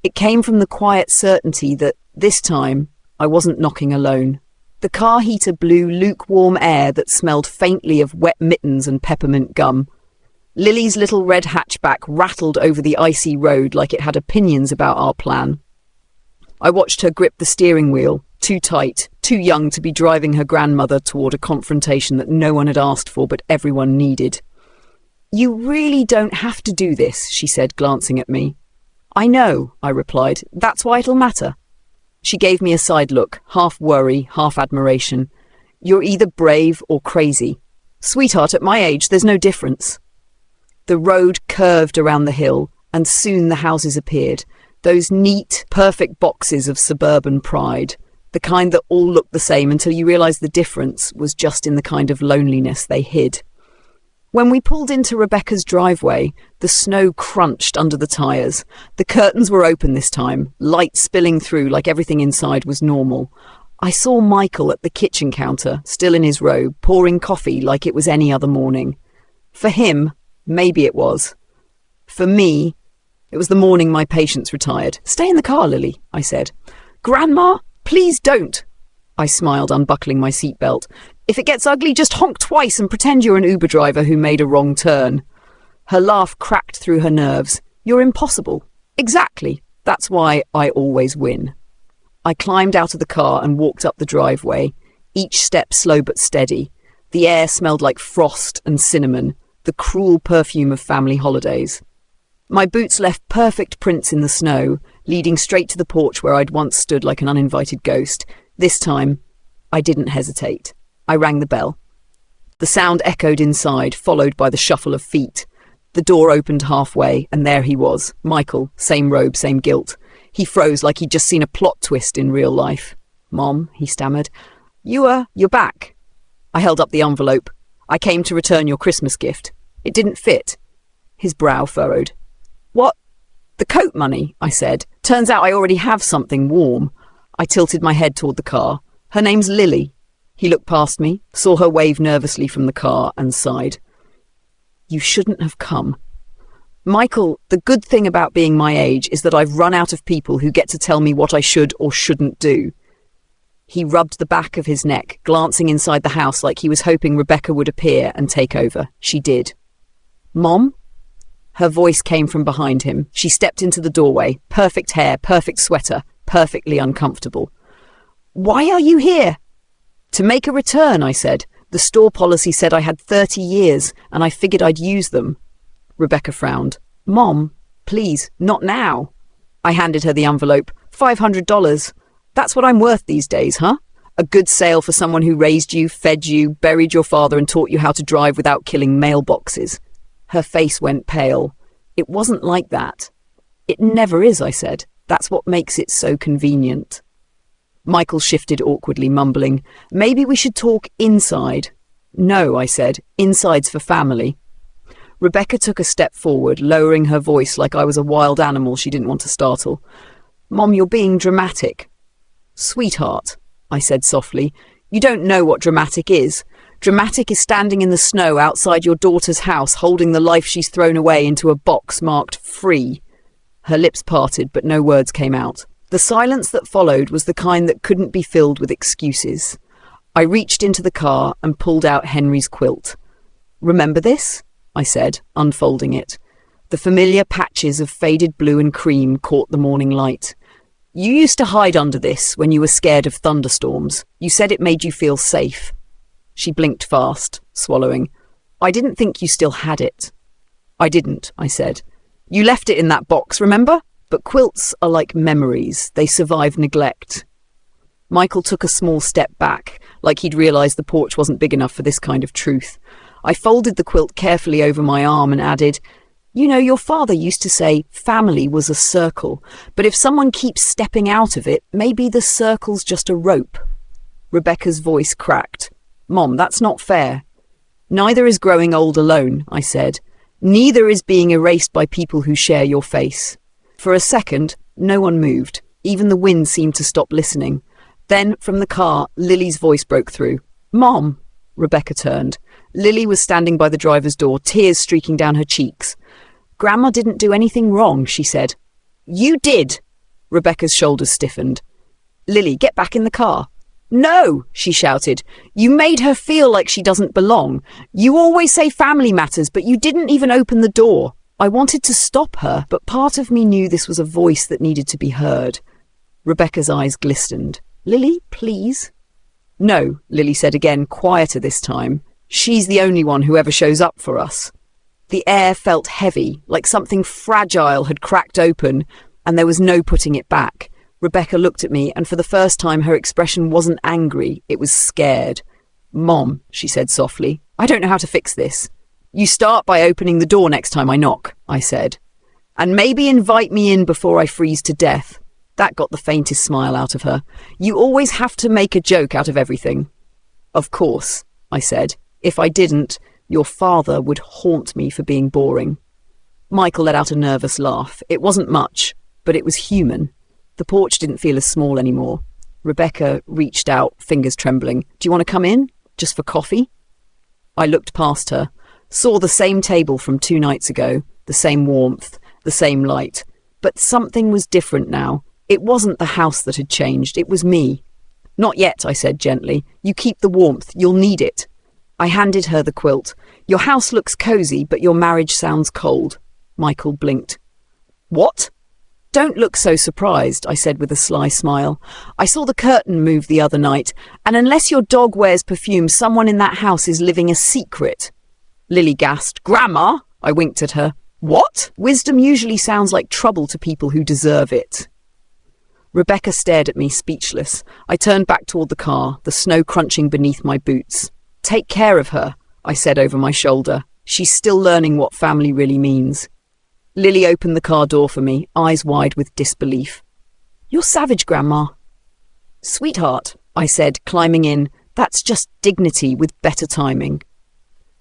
It came from the quiet certainty that, this time, I wasn't knocking alone. The car heater blew lukewarm air that smelled faintly of wet mittens and peppermint gum. Lily's little red hatchback rattled over the icy road like it had opinions about our plan. I watched her grip the steering wheel, too tight, too young to be driving her grandmother toward a confrontation that no one had asked for but everyone needed. You really don't have to do this, she said, glancing at me. I know, I replied. That's why it'll matter. She gave me a side look, half worry, half admiration. You're either brave or crazy. Sweetheart, at my age, there's no difference. The road curved around the hill, and soon the houses appeared. Those neat, perfect boxes of suburban pride. The kind that all looked the same until you realised the difference was just in the kind of loneliness they hid. When we pulled into Rebecca's driveway, the snow crunched under the tyres. The curtains were open this time, light spilling through like everything inside was normal. I saw Michael at the kitchen counter, still in his robe, pouring coffee like it was any other morning. For him, maybe it was. For me, it was the morning my patients retired. Stay in the car, Lily, I said. Grandma, please don't. I smiled, unbuckling my seatbelt. If it gets ugly, just honk twice and pretend you're an Uber driver who made a wrong turn. Her laugh cracked through her nerves. You're impossible. Exactly. That's why I always win. I climbed out of the car and walked up the driveway, each step slow but steady. The air smelled like frost and cinnamon, the cruel perfume of family holidays. My boots left perfect prints in the snow, leading straight to the porch where I'd once stood like an uninvited ghost. This time, I didn't hesitate. I rang the bell. The sound echoed inside, followed by the shuffle of feet. The door opened halfway, and there he was, Michael, same robe, same guilt. He froze like he'd just seen a plot twist in real life. Mom, he stammered. You're back. I held up the envelope. I came to return your Christmas gift. It didn't fit. His brow furrowed. What? The coat money, I said. Turns out I already have something warm. I tilted my head toward the car. Her name's Lily. He looked past me, saw her wave nervously from the car, and sighed. You shouldn't have come. Michael, the good thing about being my age is that I've run out of people who get to tell me what I should or shouldn't do. He rubbed the back of his neck, glancing inside the house like he was hoping Rebecca would appear and take over. She did. Mom? Her voice came from behind him. She stepped into the doorway, perfect hair, perfect sweater, perfectly uncomfortable. Why are you here? To make a return, I said. The store policy said I had 30 years, and I figured I'd use them. Rebecca frowned. Mom, please, not now. I handed her the envelope. $500. That's what I'm worth these days, huh? A good sale for someone who raised you, fed you, buried your father, and taught you how to drive without killing mailboxes. Her face went pale. It wasn't like that. It never is, I said. That's what makes it so convenient. Michael shifted awkwardly, mumbling, Maybe we should talk inside. No, I said. Inside's for family. Rebecca took a step forward, lowering her voice like I was a wild animal she didn't want to startle. Mom, you're being dramatic. Sweetheart, I said softly, you don't know what dramatic is. Dramatic is standing in the snow outside your daughter's house, holding the life she's thrown away into a box marked free. Her lips parted, but no words came out. The silence that followed was the kind that couldn't be filled with excuses. I reached into the car and pulled out Henry's quilt. Remember this? I said, unfolding it. The familiar patches of faded blue and cream caught the morning light. You used to hide under this when you were scared of thunderstorms. You said it made you feel safe. She blinked fast, swallowing. I didn't think you still had it. I didn't, I said. You left it in that box, remember? But quilts are like memories. They survive neglect. Michael took a small step back, like he'd realised the porch wasn't big enough for this kind of truth. I folded the quilt carefully over my arm and added, You know, your father used to say family was a circle, but if someone keeps stepping out of it, maybe the circle's just a rope. Rebecca's voice cracked. Mom, that's not fair. Neither is growing old alone, I said. Neither is being erased by people who share your face. For a second, no one moved. Even the wind seemed to stop listening. Then, from the car, Lily's voice broke through. Mom! Rebecca turned. Lily was standing by the driver's door, tears streaking down her cheeks. Grandma didn't do anything wrong, she said. You did! Rebecca's shoulders stiffened. Lily, get back in the car. No, she shouted. You made her feel like she doesn't belong. You always say family matters, but you didn't even open the door. I wanted to stop her, but part of me knew this was a voice that needed to be heard. Rebecca's eyes glistened. Lily, please. No, Lily said again, quieter this time. She's the only one who ever shows up for us. The air felt heavy, like something fragile had cracked open, and there was no putting it back. Rebecca looked at me, and for the first time her expression wasn't angry, it was scared. Mom, she said softly, I don't know how to fix this. You start by opening the door next time I knock, I said. And maybe invite me in before I freeze to death. That got the faintest smile out of her. You always have to make a joke out of everything. Of course, I said. If I didn't, your father would haunt me for being boring. Michael let out a nervous laugh. It wasn't much, but it was human. The porch didn't feel as small anymore. Rebecca reached out, fingers trembling. Do you want to come in? Just for coffee? I looked past her, saw the same table from 2 nights ago, the same warmth, the same light. But something was different now. It wasn't the house that had changed, it was me. Not yet, I said gently. You keep the warmth, you'll need it. I handed her the quilt. Your house looks cozy, but your marriage sounds cold. Michael blinked. What? Don't look so surprised, I said with a sly smile. I saw the curtain move the other night, and unless your dog wears perfume, someone in that house is living a secret. Lily gasped. Grandma? I winked at her. What? Wisdom usually sounds like trouble to people who deserve it. Rebecca stared at me, speechless. I turned back toward the car, the snow crunching beneath my boots. Take care of her, I said over my shoulder. She's still learning what family really means. Lily opened the car door for me, eyes wide with disbelief. You're savage, Grandma. Sweetheart, I said, climbing in. That's just dignity with better timing.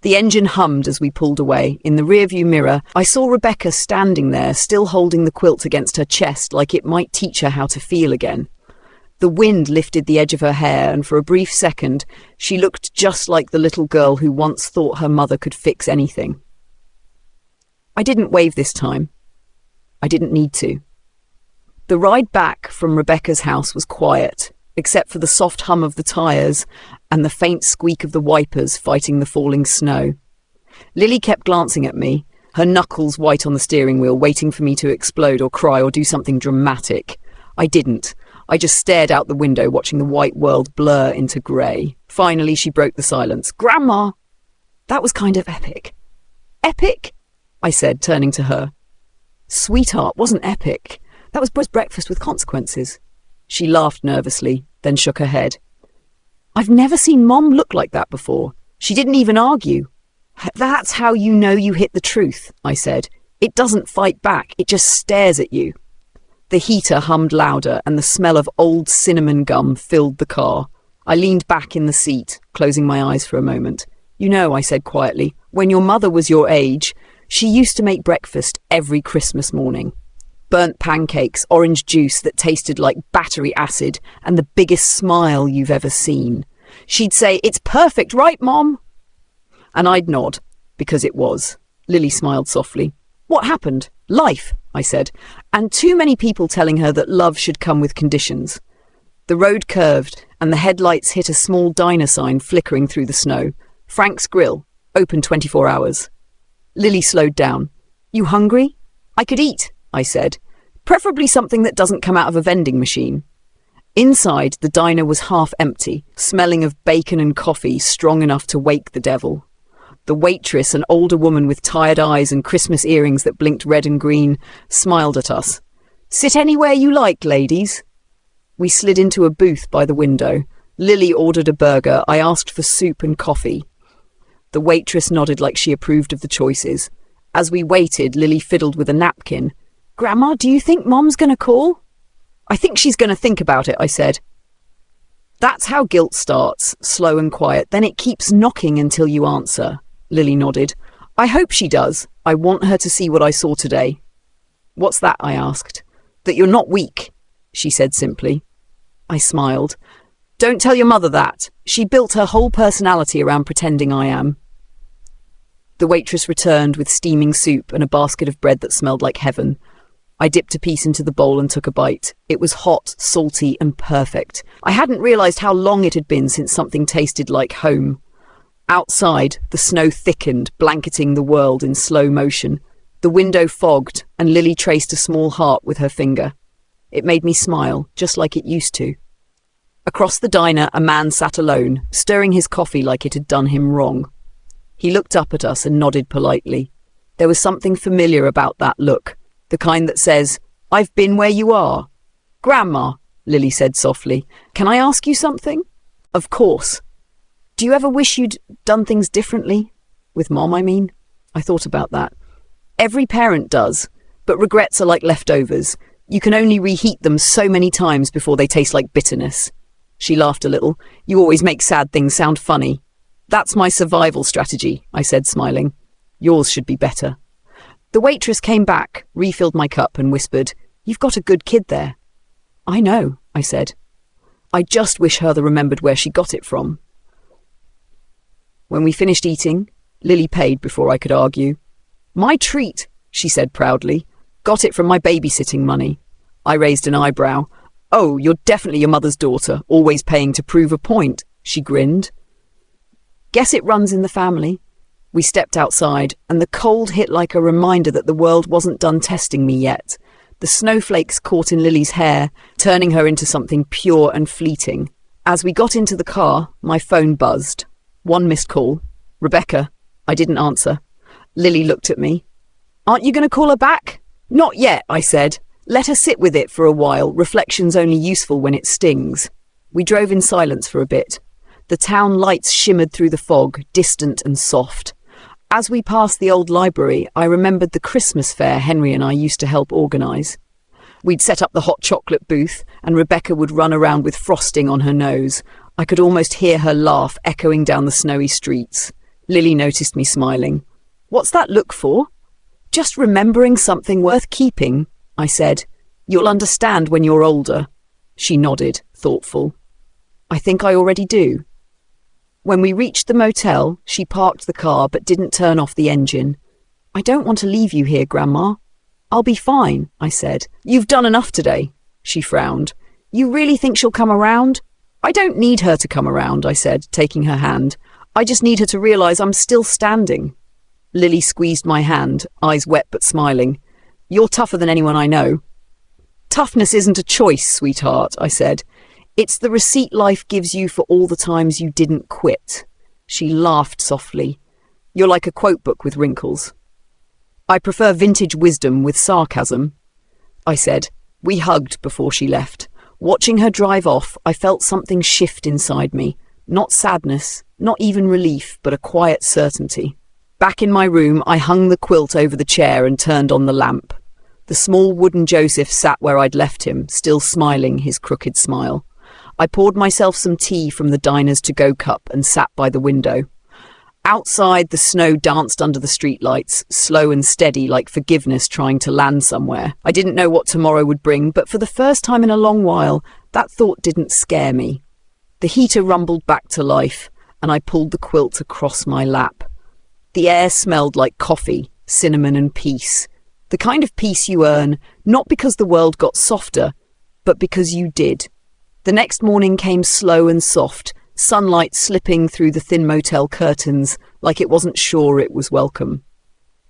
The engine hummed as we pulled away. In the rearview mirror, I saw Rebecca standing there, still holding the quilt against her chest like it might teach her how to feel again. The wind lifted the edge of her hair, and for a brief second, she looked just like the little girl who once thought her mother could fix anything. I didn't wave this time. I didn't need to. The ride back from Rebecca's house was quiet, except for the soft hum of the tyres and the faint squeak of the wipers fighting the falling snow. Lily kept glancing at me, her knuckles white on the steering wheel, waiting for me to explode or cry or do something dramatic. I didn't. I just stared out the window, watching the white world blur into grey. Finally, she broke the silence. Grandma! That was kind of epic. Epic? I said, turning to her. Sweetheart, wasn't epic. That was breakfast with consequences. She laughed nervously, then shook her head. I've never seen Mom look like that before. She didn't even argue. That's how you know you hit the truth, I said. It doesn't fight back, it just stares at you. The heater hummed louder, and the smell of old cinnamon gum filled the car. I leaned back in the seat, closing my eyes for a moment. You know, I said quietly, when your mother was your age, she used to make breakfast every Christmas morning. Burnt pancakes, orange juice that tasted like battery acid, and the biggest smile you've ever seen. She'd say, "It's perfect, right, Mom?" And I'd nod, because it was. Lily smiled softly. What happened? Life, I said, and too many people telling her that love should come with conditions. The road curved, and the headlights hit a small diner sign flickering through the snow. Frank's Grill, open 24 hours. Lily slowed down. You hungry? I could eat, I said. Preferably something that doesn't come out of a vending machine. Inside, the diner was half empty, smelling of bacon and coffee strong enough to wake the devil. The waitress, an older woman with tired eyes and Christmas earrings that blinked red and green, smiled at us. Sit anywhere you like, ladies. We slid into a booth by the window. Lily ordered a burger. I asked for soup and coffee. The waitress nodded like she approved of the choices. As we waited, Lily fiddled with a napkin. "Grandma, do you think Mom's going to call?" "I think she's going to think about it," I said. "That's how guilt starts, slow and quiet. Then it keeps knocking until you answer." Lily nodded. "I hope she does. I want her to see what I saw today." "What's that?" I asked. "That you're not weak," she said simply. I smiled. "Don't tell your mother that. She built her whole personality around pretending I am." The waitress returned with steaming soup and a basket of bread that smelled like heaven. I dipped a piece into the bowl and took a bite. It was hot, salty, and perfect. I hadn't realized how long it had been since something tasted like home. Outside, the snow thickened, blanketing the world in slow motion. The window fogged, and Lily traced a small heart with her finger. It made me smile, just like it used to. Across the diner, a man sat alone, stirring his coffee like it had done him wrong. He looked up at us and nodded politely. There was something familiar about that look, the kind that says, "I've been where you are." "Grandma," Lily said softly, "can I ask you something?" "Of course." "Do you ever wish you'd done things differently?" With Mom, I mean. I thought about that. Every parent does, but regrets are like leftovers. You can only reheat them so many times before they taste like bitterness. She laughed a little. "You always make sad things sound funny." "That's my survival strategy," I said, smiling. "Yours should be better." The waitress came back, refilled my cup and whispered, "You've got a good kid there." "I know," I said. "I just wish Hertha remembered where she got it from." When we finished eating, Lily paid before I could argue. "My treat," she said proudly. "Got it from my babysitting money." I raised an eyebrow. "Oh, you're definitely your mother's daughter, always paying to prove a point," she grinned. "Guess it runs in the family." We stepped outside, and the cold hit like a reminder that the world wasn't done testing me yet. The snowflakes caught in Lily's hair, turning her into something pure and fleeting. As we got into the car, my phone buzzed. One missed call. "Rebecca." I didn't answer. Lily looked at me. "Aren't you going to call her back?" "Not yet," I said. "Let her sit with it for a while. Reflection's only useful when it stings." We drove in silence for a bit. The town lights shimmered through the fog, distant and soft. As we passed the old library, I remembered the Christmas fair Henry and I used to help organise. We'd set up the hot chocolate booth, and Rebecca would run around with frosting on her nose. I could almost hear her laugh echoing down the snowy streets. Lily noticed me smiling. "What's that look for?" "Just remembering something worth keeping," I said. "You'll understand when you're older." She nodded, thoughtful. "I think I already do." When we reached the motel, she parked the car but didn't turn off the engine. "I don't want to leave you here, Grandma." "I'll be fine," I said. "You've done enough today." She frowned. "You really think she'll come around?" "I don't need her to come around," I said, taking her hand. "I just need her to realise I'm still standing." Lily squeezed my hand, eyes wet but smiling. "You're tougher than anyone I know." "Toughness isn't a choice, sweetheart," I said. "It's the receipt life gives you for all the times you didn't quit." She laughed softly. "You're like a quote book with wrinkles." "I prefer vintage wisdom with sarcasm," I said. We hugged before she left. Watching her drive off, I felt something shift inside me. Not sadness, not even relief, but a quiet certainty. Back in my room, I hung the quilt over the chair and turned on the lamp. The small wooden Joseph sat where I'd left him, still smiling his crooked smile. I poured myself some tea from the diner's to-go cup and sat by the window. Outside, the snow danced under the streetlights, slow and steady like forgiveness trying to land somewhere. I didn't know what tomorrow would bring, but for the first time in a long while, that thought didn't scare me. The heater rumbled back to life, and I pulled the quilt across my lap. The air smelled like coffee, cinnamon and peace. The kind of peace you earn, not because the world got softer, but because you did. The next morning came slow and soft, sunlight slipping through the thin motel curtains like it wasn't sure it was welcome.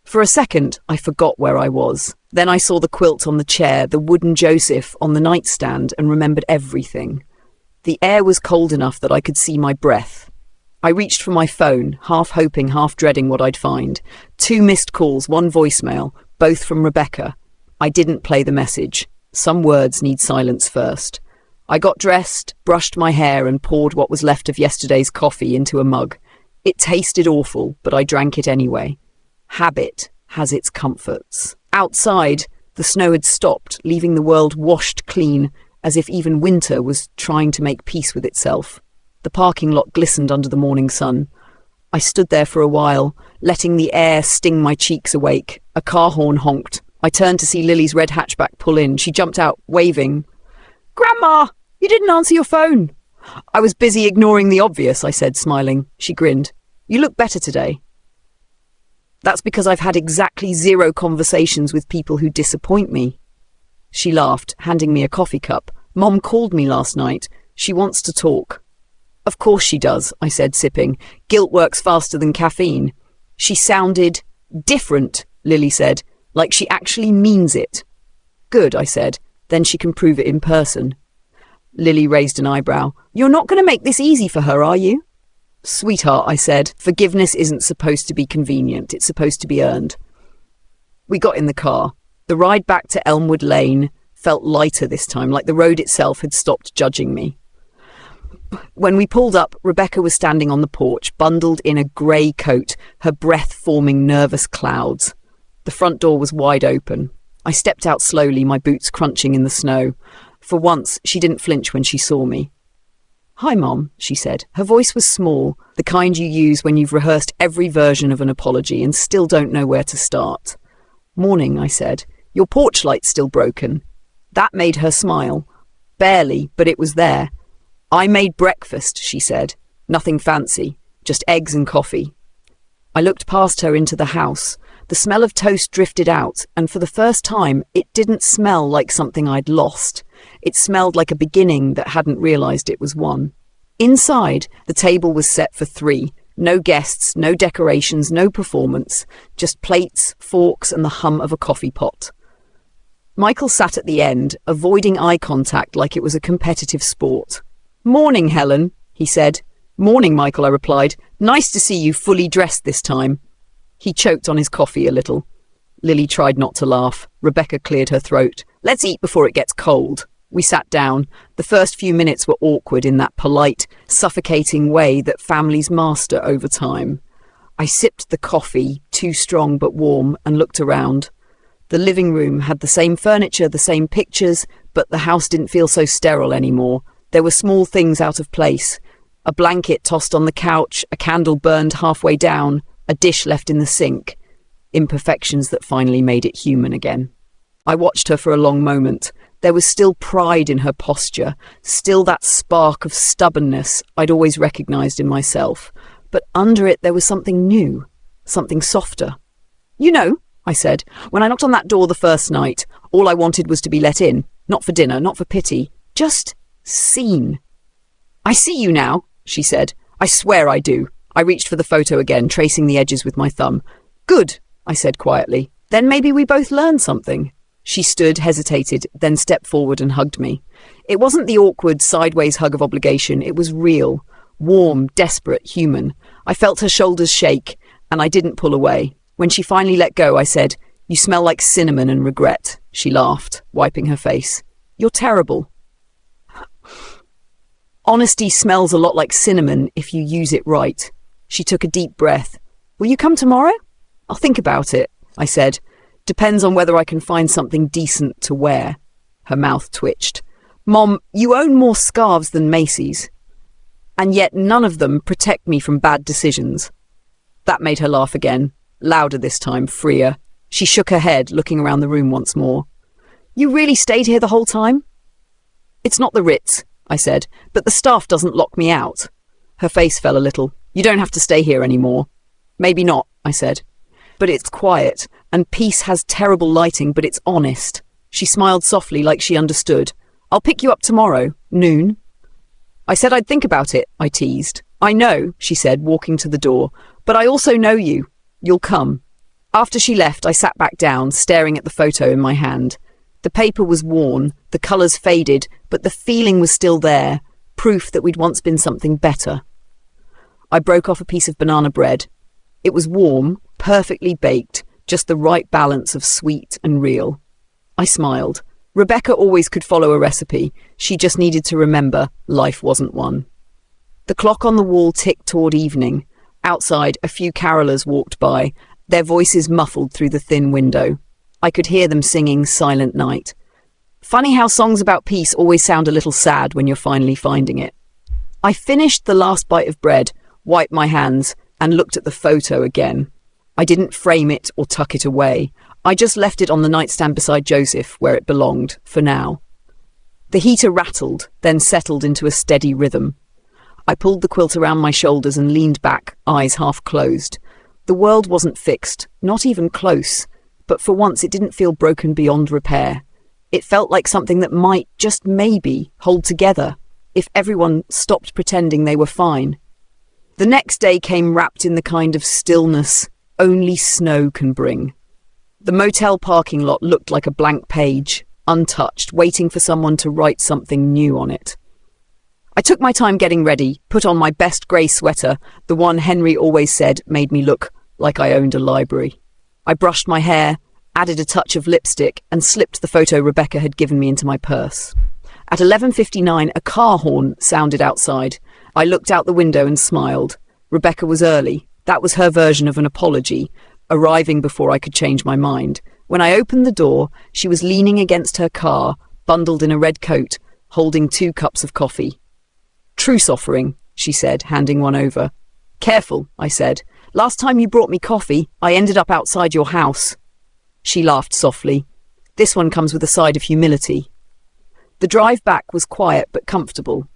For a second, I forgot where I was. Then I saw the quilt on the chair, the wooden Joseph on the nightstand, and remembered everything. The air was cold enough that I could see my breath. I reached for my phone, half hoping, half dreading what I'd find. 2 missed calls, 1 voicemail, both from Rebecca. I didn't play the message. Some words need silence first. I got dressed, brushed my hair, and poured what was left of yesterday's coffee into a mug. It tasted awful, but I drank it anyway. Habit, has its comforts. Outside, the snow had stopped, leaving the world washed clean, as if even winter was trying to make peace with itself. The parking lot glistened under the morning sun. I stood there for a while, letting the air sting my cheeks awake. A car horn honked. I turned to see Lily's red hatchback pull in. She jumped out, waving. "Grandma, you didn't answer your phone." "I was busy ignoring the obvious," I said, smiling. She grinned. "You look better today." "That's because I've had exactly 0 conversations with people who disappoint me." She laughed, handing me a coffee cup. "Mom called me last night. She wants to talk." "Of course she does," I said, sipping. "Guilt works faster than caffeine." "She sounded different," Lily said, "like she actually means it." "Good," I said. "Then she can prove it in person." Lily raised an eyebrow. "You're not going to make this easy for her, are you?" "Sweetheart," I said, "forgiveness isn't supposed to be convenient. It's supposed to be earned." We got in the car. The ride back to Elmwood Lane felt lighter this time, like the road itself had stopped judging me. When we pulled up, Rebecca was standing on the porch, bundled in a grey coat, her breath forming nervous clouds. The front door was wide open. I stepped out slowly, my boots crunching in the snow. For once, she didn't flinch when she saw me. "Hi, Mom," she said. Her voice was small, the kind you use when you've rehearsed every version of an apology and still don't know where to start. "Morning," I said. "Your porch light's still broken." That made her smile. Barely, but it was there. "I made breakfast," she said. "Nothing fancy, just eggs and coffee." I looked past her into the house. The smell of toast drifted out, and for the first time, it didn't smell like something I'd lost. It smelled like a beginning that hadn't realized it was one. Inside, the table was set for 3. No guests, no decorations, no performance. Just plates, forks, and the hum of a coffee pot. Michael sat at the end, avoiding eye contact like it was a competitive sport. "Morning, Helen," he said. "Morning, Michael," I replied. "Nice to see you fully dressed this time." He choked on his coffee a little. Lily tried not to laugh. Rebecca cleared her throat. "Let's eat before it gets cold." We sat down. The first few minutes were awkward in that polite, suffocating way that families master over time. I sipped the coffee, too strong but warm, and looked around. The living room had the same furniture, the same pictures, but the house didn't feel so sterile anymore. There were small things out of place. A blanket tossed on the couch, a candle burned halfway down, a dish left in the sink. Imperfections that finally made it human again. I watched her for a long moment. There was still pride in her posture, still that spark of stubbornness I'd always recognized in myself. But under it there was something new, something softer. "You know," I said, "when I knocked on that door the first night, all I wanted was to be let in. Not for dinner, not for pity. Just seen." "I see you now," she said. "I swear I do." I reached for the photo again, tracing the edges with my thumb. "Good," I said quietly. "Then maybe we both learned something." She stood, hesitated, then stepped forward and hugged me. It wasn't the awkward, sideways hug of obligation. It was real, warm, desperate, human. I felt her shoulders shake, and I didn't pull away. When she finally let go, I said, "You smell like cinnamon and regret." She laughed, wiping her face. "You're terrible." Honesty smells a lot like cinnamon if you use it right. She took a deep breath. "Will you come tomorrow?" "I'll think about it," I said. "Depends on whether I can find something decent to wear." Her mouth twitched. "Mom, you own more scarves than Macy's. And yet none of them protect me from bad decisions." That made her laugh again, louder this time, freer. She shook her head, looking around the room once more. "You really stayed here the whole time?" "It's not the Ritz," I said, "but the staff doesn't lock me out." Her face fell a little. "You don't have to stay here anymore." "Maybe not," I said. "But it's quiet, and peace has terrible lighting, but it's honest." She smiled softly like she understood. "I'll pick you up tomorrow, noon." I said I'd think about it, I teased. "I know," she said, walking to the door, "but I also know you. You'll come." After she left, I sat back down, staring at the photo in my hand. The paper was worn, the colours faded, but the feeling was still there, proof that we'd once been something better. I broke off a piece of banana bread. It was warm, perfectly baked, just the right balance of sweet and real. I smiled. Rebecca always could follow a recipe. She just needed to remember life wasn't one. The clock on the wall ticked toward evening. Outside, a few carolers walked by, their voices muffled through the thin window. I could hear them singing Silent Night. Funny how songs about peace always sound a little sad when you're finally finding it. I finished the last bite of bread, wiped my hands, and looked at the photo again. I didn't frame it or tuck it away. I just left it on the nightstand beside Joseph, where it belonged, for now. The heater rattled, then settled into a steady rhythm. I pulled the quilt around my shoulders and leaned back, eyes half closed. The world wasn't fixed, not even close, but for once it didn't feel broken beyond repair. It felt like something that might, just maybe, hold together, if everyone stopped pretending they were fine. The next day came wrapped in the kind of stillness only snow can bring. The motel parking lot looked like a blank page, untouched, waiting for someone to write something new on it. I took my time getting ready, put on my best grey sweater, the one Henry always said made me look like I owned a library. I brushed my hair, added a touch of lipstick, and slipped the photo Rebecca had given me into my purse. At 11:59, a car horn sounded outside. I looked out the window and smiled. Rebecca was early. That was her version of an apology, arriving before I could change my mind. When I opened the door, she was leaning against her car, bundled in a red coat, holding 2 cups of coffee. "Truce offering," she said, handing one over. "Careful," I said. "Last time you brought me coffee, I ended up outside your house." She laughed softly. "This one comes with a side of humility." The drive back was quiet but comfortable.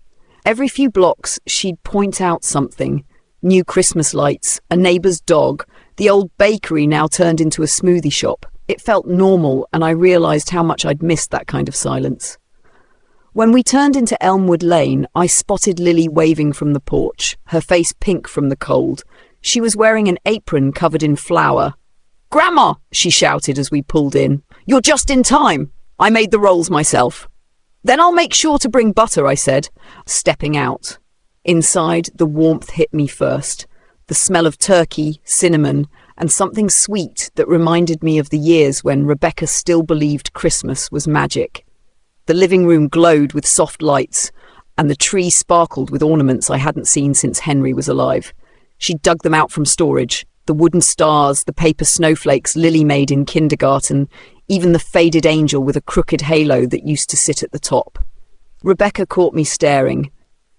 Every few blocks, she'd point out something. New Christmas lights, a neighbour's dog, the old bakery now turned into a smoothie shop. It felt normal, and I realised how much I'd missed that kind of silence. When we turned into Elmwood Lane, I spotted Lily waving from the porch, her face pink from the cold. She was wearing an apron covered in flour. "Grandma!" she shouted as we pulled in. "You're just in time. I made the rolls myself." "Then I'll make sure to bring butter," I said, stepping out. Inside, the warmth hit me first. The smell of turkey, cinnamon, and something sweet that reminded me of the years when Rebecca still believed Christmas was magic. The living room glowed with soft lights, and the tree sparkled with ornaments I hadn't seen since Henry was alive. She dug them out from storage. The wooden stars, the paper snowflakes Lily made in kindergarten, even the faded angel with a crooked halo that used to sit at the top. Rebecca caught me staring.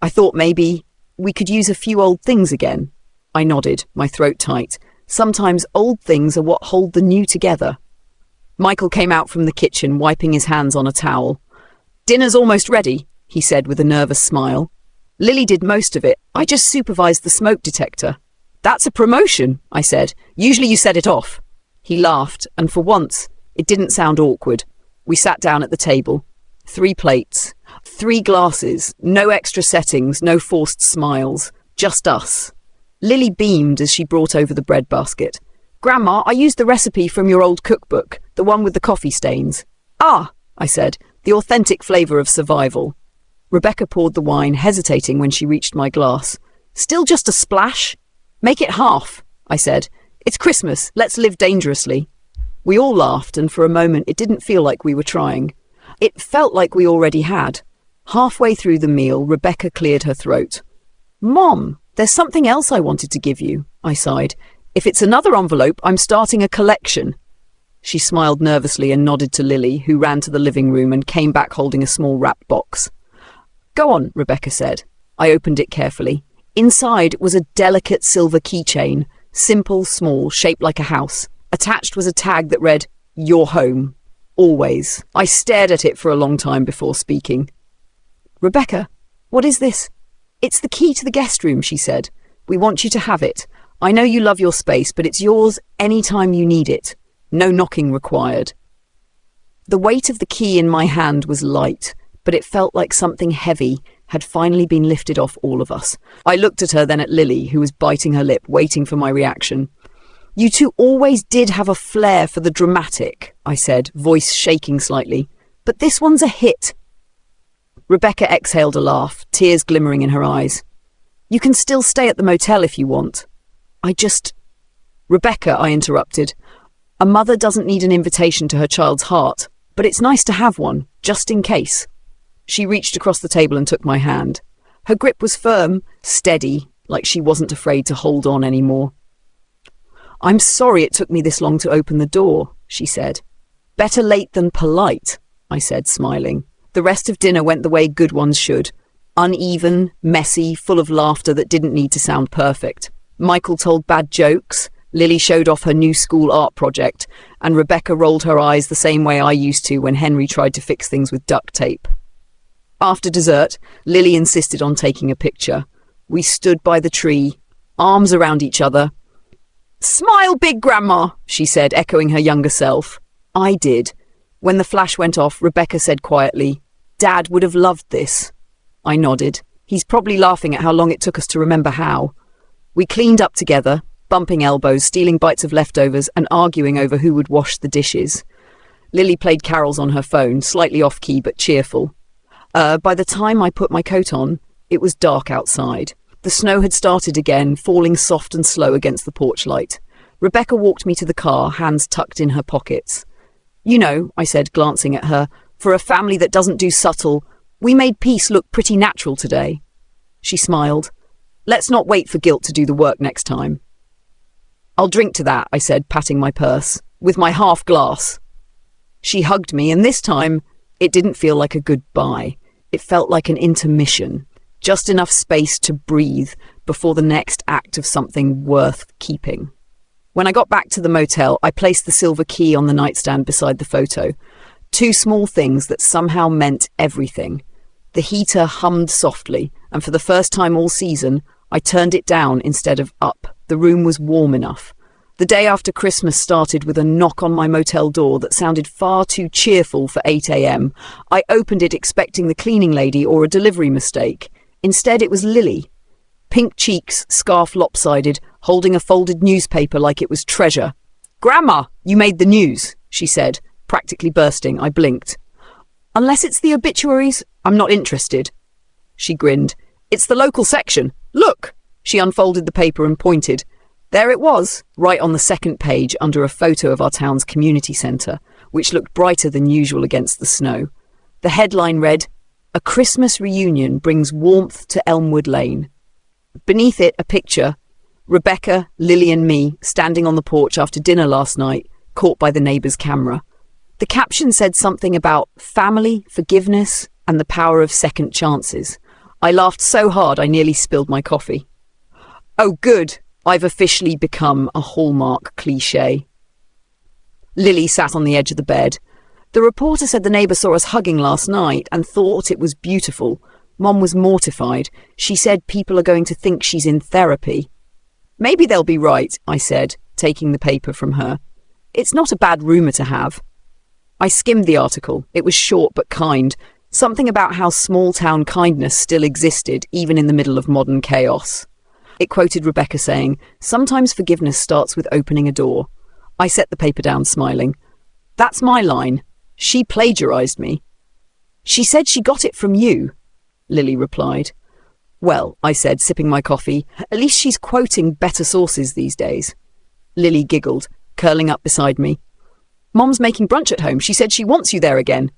I thought maybe we could use a few old things again. I nodded, my throat tight. Sometimes old things are what hold the new together. Michael came out from the kitchen, wiping his hands on a towel. "Dinner's almost ready," he said with a nervous smile. "Lily did most of it. I just supervised the smoke detector." "That's a promotion," I said. "Usually you set it off." He laughed, and for once, it didn't sound awkward. We sat down at the table. 3 plates, 3 glasses, no extra settings, no forced smiles, just us. Lily beamed as she brought over the bread basket. "Grandma, I used the recipe from your old cookbook, the one with the coffee stains." "Ah," I said, "the authentic flavour of survival." Rebecca poured the wine, hesitating when she reached my glass. "Still just a splash?" "Make it half," I said. "It's Christmas, let's live dangerously." We all laughed, and for a moment it didn't feel like we were trying. It felt like we already had. Halfway through the meal, Rebecca cleared her throat. "Mom, there's something else I wanted to give you," I sighed. "If it's another envelope, I'm starting a collection." She smiled nervously and nodded to Lily, who ran to the living room and came back holding a small wrapped box. "Go on," Rebecca said. I opened it carefully. Inside was a delicate silver keychain, simple, small, shaped like a house. Attached was a tag that read, "Your home. Always." I stared at it for a long time before speaking. "Rebecca, what is this?" "It's the key to the guest room," she said. "We want you to have it. I know you love your space, but it's yours anytime you need it. No knocking required." The weight of the key in my hand was light, but it felt like something heavy had finally been lifted off all of us. I looked at her, then at Lily, who was biting her lip, waiting for my reaction. "You two always did have a flair for the dramatic," I said, voice shaking slightly. "But this one's a hit." Rebecca exhaled a laugh, tears glimmering in her eyes. "You can still stay at the motel if you want." "Rebecca," I interrupted, "a mother doesn't need an invitation to her child's heart, but it's nice to have one, just in case." She reached across the table and took my hand. Her grip was firm, steady, like she wasn't afraid to hold on anymore. "I'm sorry it took me this long to open the door," she said. "Better late than polite," I said, smiling. The rest of dinner went the way good ones should. Uneven, messy, full of laughter that didn't need to sound perfect. Michael told bad jokes, Lily showed off her new school art project, and Rebecca rolled her eyes the same way I used to when Henry tried to fix things with duct tape. After dessert, Lily insisted on taking a picture. We stood by the tree, arms around each other. "Smile big, Grandma," she said, echoing her younger self. I did. When the flash went off, Rebecca said quietly, "Dad would have loved this." I nodded. He's probably laughing at how long it took us to remember how. We cleaned up together, bumping elbows, stealing bites of leftovers, and arguing over who would wash the dishes. Lily played carols on her phone, slightly off-key but cheerful. By the time I put my coat on, it was dark outside. The snow had started again, falling soft and slow against the porch light. Rebecca walked me to the car, hands tucked in her pockets. "You know," I said, glancing at her, "for a family that doesn't do subtle, we made peace look pretty natural today." She smiled. "Let's not wait for guilt to do the work next time." "I'll drink to that," I said, patting my purse, "with my half glass." She hugged me, and this time, it didn't feel like a goodbye. It felt like an intermission, just enough space to breathe before the next act of something worth keeping. When I got back to the motel, I placed the silver key on the nightstand beside the photo. Two small things that somehow meant everything. The heater hummed softly, and for the first time all season, I turned it down instead of up. The room was warm enough. The day after Christmas started with a knock on my motel door that sounded far too cheerful for 8 a.m. I opened it expecting the cleaning lady or a delivery mistake. Instead, it was Lily. Pink cheeks, scarf lopsided, holding a folded newspaper like it was treasure. "Grandma, you made the news," she said, practically bursting. I blinked. "Unless it's the obituaries, I'm not interested." She grinned. "It's the local section. Look!" She unfolded the paper and pointed. There it was, right on the second page under a photo of our town's community centre, which looked brighter than usual against the snow. The headline read, "A Christmas Reunion Brings Warmth to Elmwood Lane." Beneath it, a picture, Rebecca, Lily and me, standing on the porch after dinner last night, caught by the neighbour's camera. The caption said something about family, forgiveness, and the power of second chances. I laughed so hard I nearly spilled my coffee. "Oh, good. I've officially become a hallmark cliché." Lily sat on the edge of the bed. "The reporter said the neighbour saw us hugging last night and thought it was beautiful. Mom was mortified. She said people are going to think she's in therapy." "Maybe they'll be right," I said, taking the paper from her. "It's not a bad rumour to have." I skimmed the article. It was short but kind. Something about how small-town kindness still existed, even in the middle of modern chaos. It quoted Rebecca saying, "Sometimes forgiveness starts with opening a door." I set the paper down, smiling. "That's my line. She plagiarized me." "She said she got it from you," Lily replied. "Well," I said, sipping my coffee, "at least she's quoting better sources these days." Lily giggled, curling up beside me. "Mom's making brunch at home. She said she wants you there again."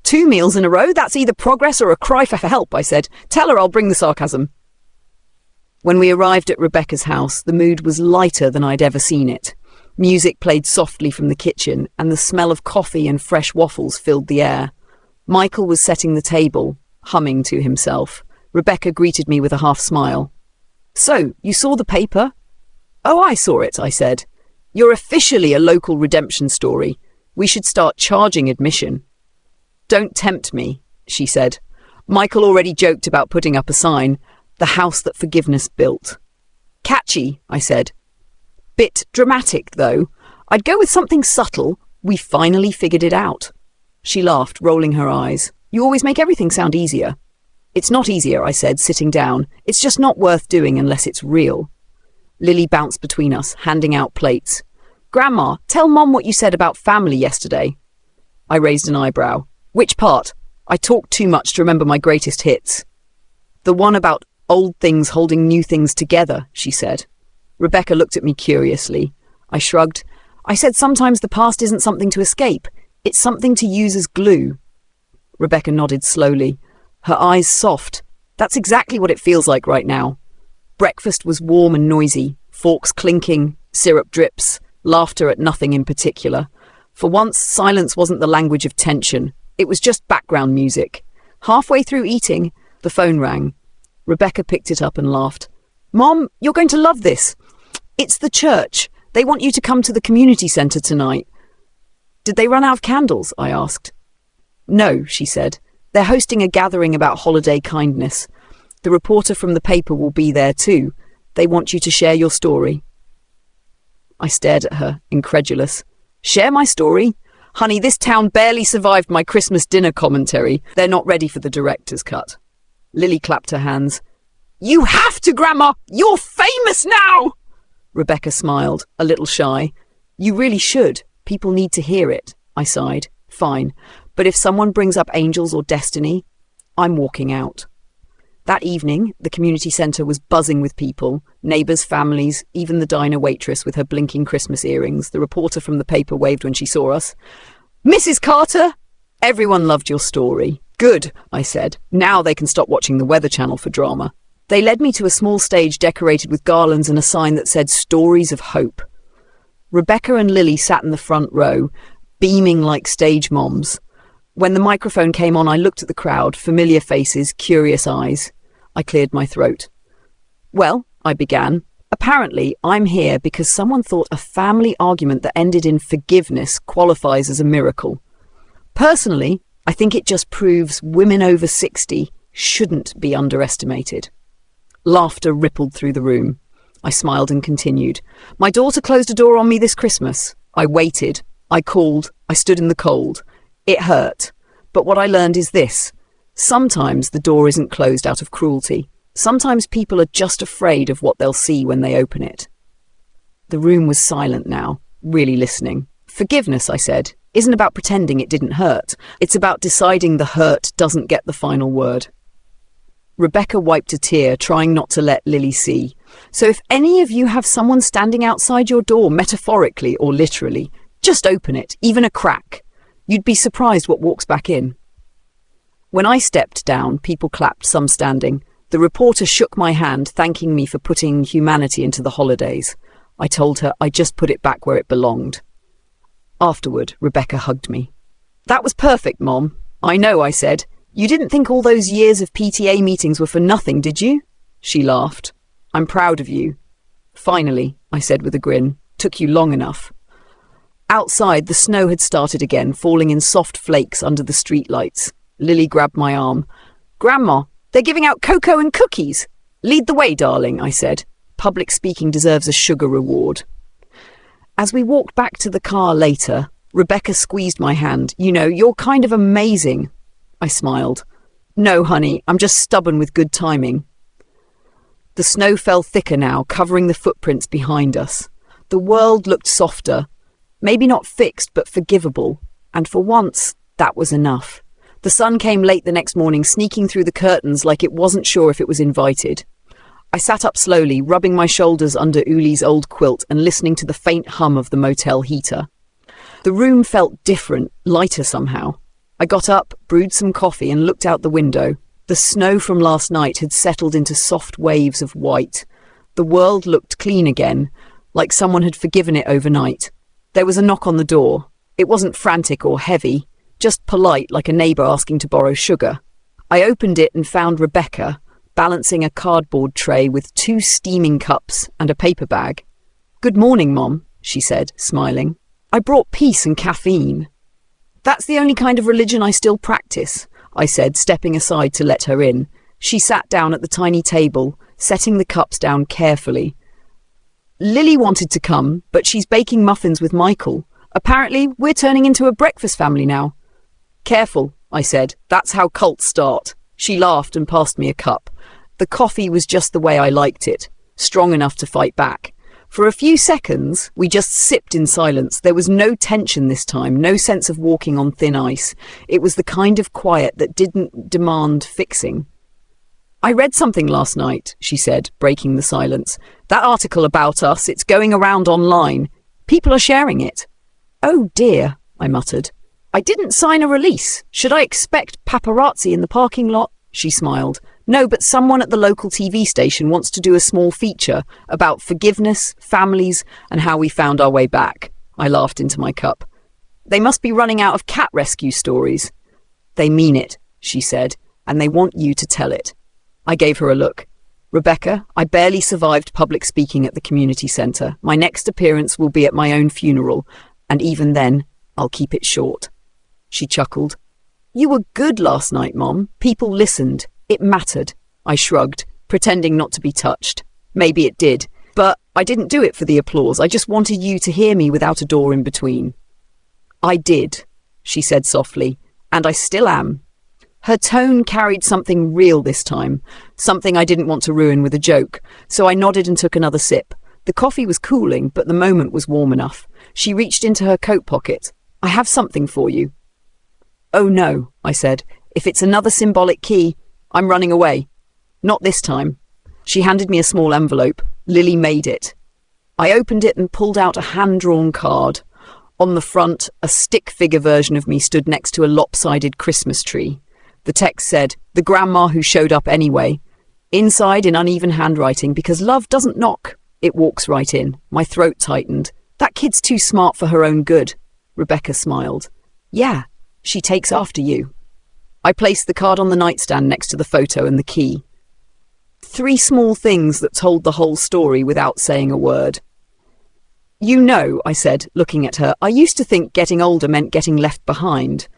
"2 meals in a row? That's either progress or a cry for help," I said. "Tell her I'll bring the sarcasm." When we arrived at Rebecca's house, the mood was lighter than I'd ever seen it. Music played softly from the kitchen, and the smell of coffee and fresh waffles filled the air. Michael was setting the table, humming to himself. Rebecca greeted me with a half smile. "So, you saw the paper?" "Oh, I saw it," I said. "You're officially a local redemption story. We should start charging admission." "Don't tempt me," she said. Michael already joked about putting up a sign, "The house that forgiveness built." "Catchy," I said. "Bit dramatic, though. I'd go with something subtle. We finally figured it out." She laughed, rolling her eyes. "You always make everything sound easier." "It's not easier," I said, sitting down. "It's just not worth doing unless it's real." Lily bounced between us, handing out plates. "Grandma, tell Mom what you said about family yesterday." I raised an eyebrow. "Which part? I talked too much to remember my greatest hits." "The one about old things holding new things together," she said. Rebecca looked at me curiously. I shrugged. "I said sometimes the past isn't something to escape. It's something to use as glue." Rebecca nodded slowly, her eyes soft. "That's exactly what it feels like right now." Breakfast was warm and noisy, forks clinking, Syrup drips, laughter at nothing in particular. For once, silence wasn't the language of tension. It was just background music. Halfway through eating, the phone rang. Rebecca picked it up and laughed. "Mom, you're going to love this. It's the church. They want you to come to the community centre tonight." "Did they run out of candles?" I asked. "No," she said. "They're hosting a gathering about holiday kindness. The reporter from the paper will be there too. They want you to share your story." I stared at her, incredulous. "Share my story? Honey, this town barely survived my Christmas dinner commentary. They're not ready for the director's cut." Lily clapped her hands. "You have to, Grandma! You're famous now!" Rebecca smiled, a little shy. "You really should. People need to hear it," I sighed. "Fine. But if someone brings up angels or destiny, I'm walking out." That evening, the community centre was buzzing with people, neighbours, families, even the diner waitress with her blinking Christmas earrings. The reporter from the paper waved when she saw us. "Mrs. Carter!" "Everyone loved your story." "Good," I said. "Now they can stop watching the Weather Channel for drama." They led me to a small stage decorated with garlands and a sign that said "Stories of Hope." Rebecca and Lily sat in the front row, beaming like stage moms. When the microphone came on, I looked at the crowd, familiar faces, curious eyes. I cleared my throat. "Well," I began, "apparently I'm here because someone thought a family argument that ended in forgiveness qualifies as a miracle. Personally, I think it just proves women over 60 shouldn't be underestimated." Laughter rippled through the room. I smiled and continued. "My daughter closed a door on me this Christmas. I waited. I called. I stood in the cold. It hurt. But what I learned is this. Sometimes the door isn't closed out of cruelty. Sometimes people are just afraid of what they'll see when they open it." The room was silent now, really listening. "Forgiveness," I said, "isn't about pretending it didn't hurt. It's about deciding the hurt doesn't get the final word." Rebecca wiped a tear, trying not to let Lily see. "So if any of you have someone standing outside your door, metaphorically or literally, just open it, even a crack. You'd be surprised what walks back in." When I stepped down, people clapped, some standing. The reporter shook my hand, thanking me for putting humanity into the holidays. I told her I just put it back where it belonged. Afterward, Rebecca hugged me. "That was perfect, Mom." "I know," I said. "You didn't think all those years of PTA meetings were for nothing, did you?" She laughed. "I'm proud of you." "Finally," I said with a grin. "Took you long enough." Outside, the snow had started again, falling in soft flakes under the streetlights. Lily grabbed my arm. "Grandma, they're giving out cocoa and cookies." "Lead the way, darling," I said. Public speaking deserves a sugar reward. As we walked back to the car later, Rebecca squeezed my hand. "You know, you're kind of amazing." I smiled. "No, honey, I'm just stubborn with good timing." The snow fell thicker now, covering the footprints behind us. The world looked softer. Maybe not fixed, but forgivable. And for once, that was enough. The sun came late the next morning, sneaking through the curtains like it wasn't sure if it was invited. I sat up slowly, rubbing my shoulders under Uli's old quilt and listening to the faint hum of the motel heater. The room felt different, lighter somehow. I got up, brewed some coffee and looked out the window. The snow from last night had settled into soft waves of white. The world looked clean again, like someone had forgiven it overnight. There was a knock on the door. It wasn't frantic or heavy, just polite, like a neighbour asking to borrow sugar. I opened it and found Rebecca, balancing a cardboard tray with 2 steaming cups and a paper bag. "Good morning, Mom," she said, smiling. "I brought peace and caffeine." "That's the only kind of religion I still practice," I said, stepping aside to let her in. She sat down at the tiny table, setting the cups down carefully. "Lily wanted to come, but she's baking muffins with Michael. Apparently, we're turning into a breakfast family now." "Careful," I said. "That's how cults start." She laughed and passed me a cup. The coffee was just the way I liked it, strong enough to fight back. For a few seconds, we just sipped in silence. There was no tension this time, no sense of walking on thin ice. It was the kind of quiet that didn't demand fixing. "I read something last night," she said, breaking the silence. "That article about us, it's going around online. People are sharing it." "Oh dear," I muttered. "I didn't sign a release. Should I expect paparazzi in the parking lot?" She smiled. No, but someone at the local TV station wants to do a small feature about forgiveness, families, and how we found our way back. I laughed into my cup. They must be running out of cat rescue stories. They mean it, she said, and they want you to tell it. I gave her a look. Rebecca, I barely survived public speaking at the community centre. My next appearance will be at my own funeral, and even then, I'll keep it short. She chuckled. You were good last night, Mom. People listened. It mattered. I shrugged, pretending not to be touched. Maybe it did, but I didn't do it for the applause. I just wanted you to hear me without a door in between. I did, she said softly, and I still am. Her tone carried something real this time, something I didn't want to ruin with a joke, so I nodded and took another sip. The coffee was cooling, but the moment was warm enough. She reached into her coat pocket. I have something for you. Oh no, I said. If it's another symbolic key, I'm running away. Not this time. She handed me a small envelope. Lily made it. I opened it and pulled out a hand-drawn card. On the front, a stick figure version of me stood next to a lopsided Christmas tree. The text said, "The grandma who showed up anyway." Inside, in uneven handwriting, "Because love doesn't knock, it walks right in." My throat tightened. That kid's too smart for her own good. Rebecca smiled. Yeah, she takes after you. I placed the card on the nightstand next to the photo and the key. 3 small things that told the whole story without saying a word. You know, I said, looking at her, I used to think getting older meant getting left behind.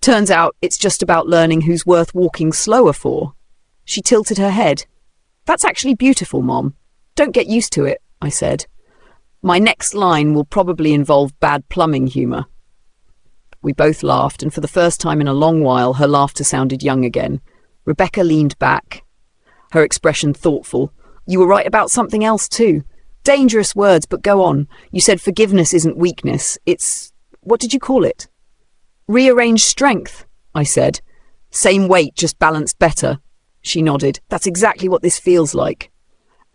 Turns out it's just about learning who's worth walking slower for. She tilted her head. That's actually beautiful, Mom. Don't get used to it, I said. My next line will probably involve bad plumbing humour. We both laughed, and for the first time in a long while, her laughter sounded young again. Rebecca leaned back, her expression thoughtful. You were right about something else too. Dangerous words, but go on. You said forgiveness isn't weakness. It's... what did you call it? Rearranged strength, I said. Same weight, just balanced better. She nodded. That's exactly what this feels like.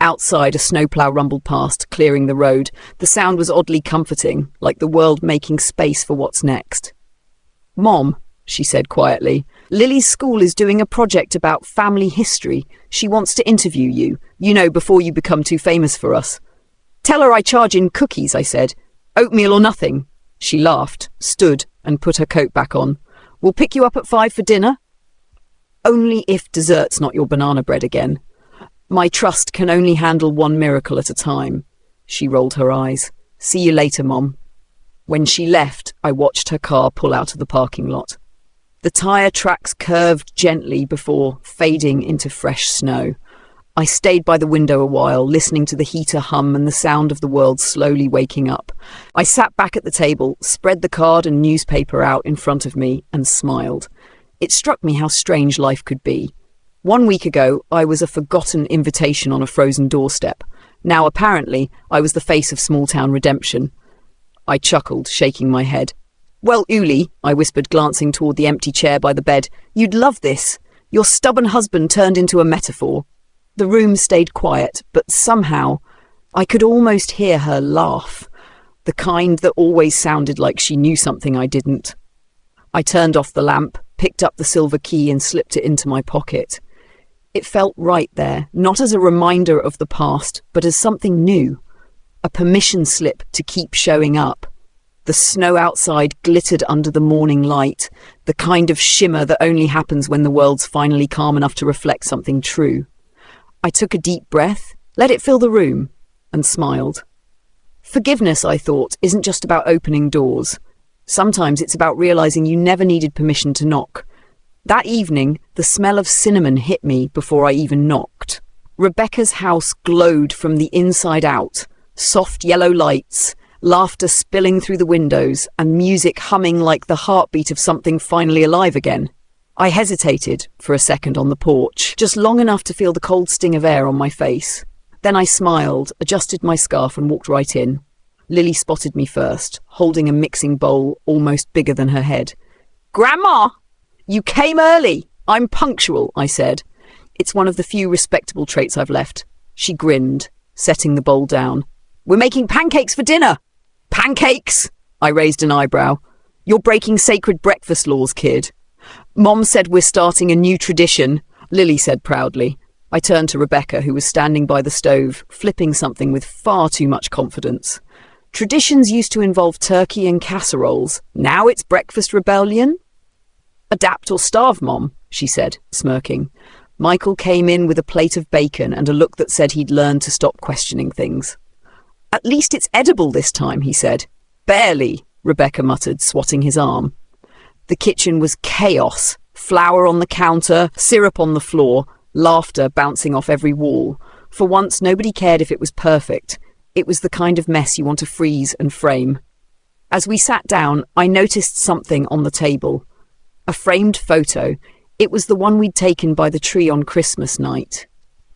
Outside, a snowplow rumbled past, clearing the road. The sound was oddly comforting, like the world making space for what's next. Mom, she said quietly, Lily's school is doing a project about family history. She wants to interview you, before you become too famous for us. Tell her I charge in cookies, I said. Oatmeal or nothing. She laughed, stood, and put her coat back on. We'll pick you up at 5 for dinner? Only if dessert's not your banana bread again. My trust can only handle one miracle at a time. She rolled her eyes. See you later, Mom. When she left, I watched her car pull out of the parking lot. The tyre tracks curved gently before fading into fresh snow. I stayed by the window a while, listening to the heater hum and the sound of the world slowly waking up. I sat back at the table, spread the card and newspaper out in front of me, and smiled. It struck me how strange life could be. 1 week ago, I was a forgotten invitation on a frozen doorstep. Now, apparently, I was the face of small-town redemption. I chuckled, shaking my head. Well, Uli, I whispered, glancing toward the empty chair by the bed, you'd love this. Your stubborn husband turned into a metaphor. The room stayed quiet, but somehow I could almost hear her laugh, the kind that always sounded like she knew something I didn't. I turned off the lamp, picked up the silver key and slipped it into my pocket. It felt right there, not as a reminder of the past, but as something new. A permission slip to keep showing up. The snow outside glittered under the morning light, the kind of shimmer that only happens when the world's finally calm enough to reflect something true. I took a deep breath, let it fill the room, and smiled. Forgiveness, I thought, isn't just about opening doors. Sometimes it's about realizing you never needed permission to knock. That evening, the smell of cinnamon hit me before I even knocked. Rebecca's house glowed from the inside out, soft yellow lights, laughter spilling through the windows, and music humming like the heartbeat of something finally alive again. I hesitated for a second on the porch, just long enough to feel the cold sting of air on my face. Then I smiled, adjusted my scarf and walked right in. Lily spotted me first, holding a mixing bowl almost bigger than her head. Grandma! You came early! I'm punctual, I said. It's one of the few respectable traits I've left. She grinned, setting the bowl down. We're making pancakes for dinner! Pancakes! I raised an eyebrow. You're breaking sacred breakfast laws, kid. Mom said we're starting a new tradition. Lily said proudly. I turned to Rebecca, who was standing by the stove, flipping something with far too much confidence. Traditions used to involve turkey and casseroles. Now it's breakfast rebellion? Adapt or starve, Mom, she said, smirking. Michael came in with a plate of bacon and a look that said he'd learned to stop questioning things. At least it's edible this time, he said. Barely, Rebecca muttered, swatting his arm. The kitchen was chaos. Flour on the counter, syrup on the floor, laughter bouncing off every wall. For once, nobody cared if it was perfect. It was the kind of mess you want to freeze and frame. As we sat down, I noticed something on the table. A framed photo. It was the one we'd taken by the tree on Christmas night.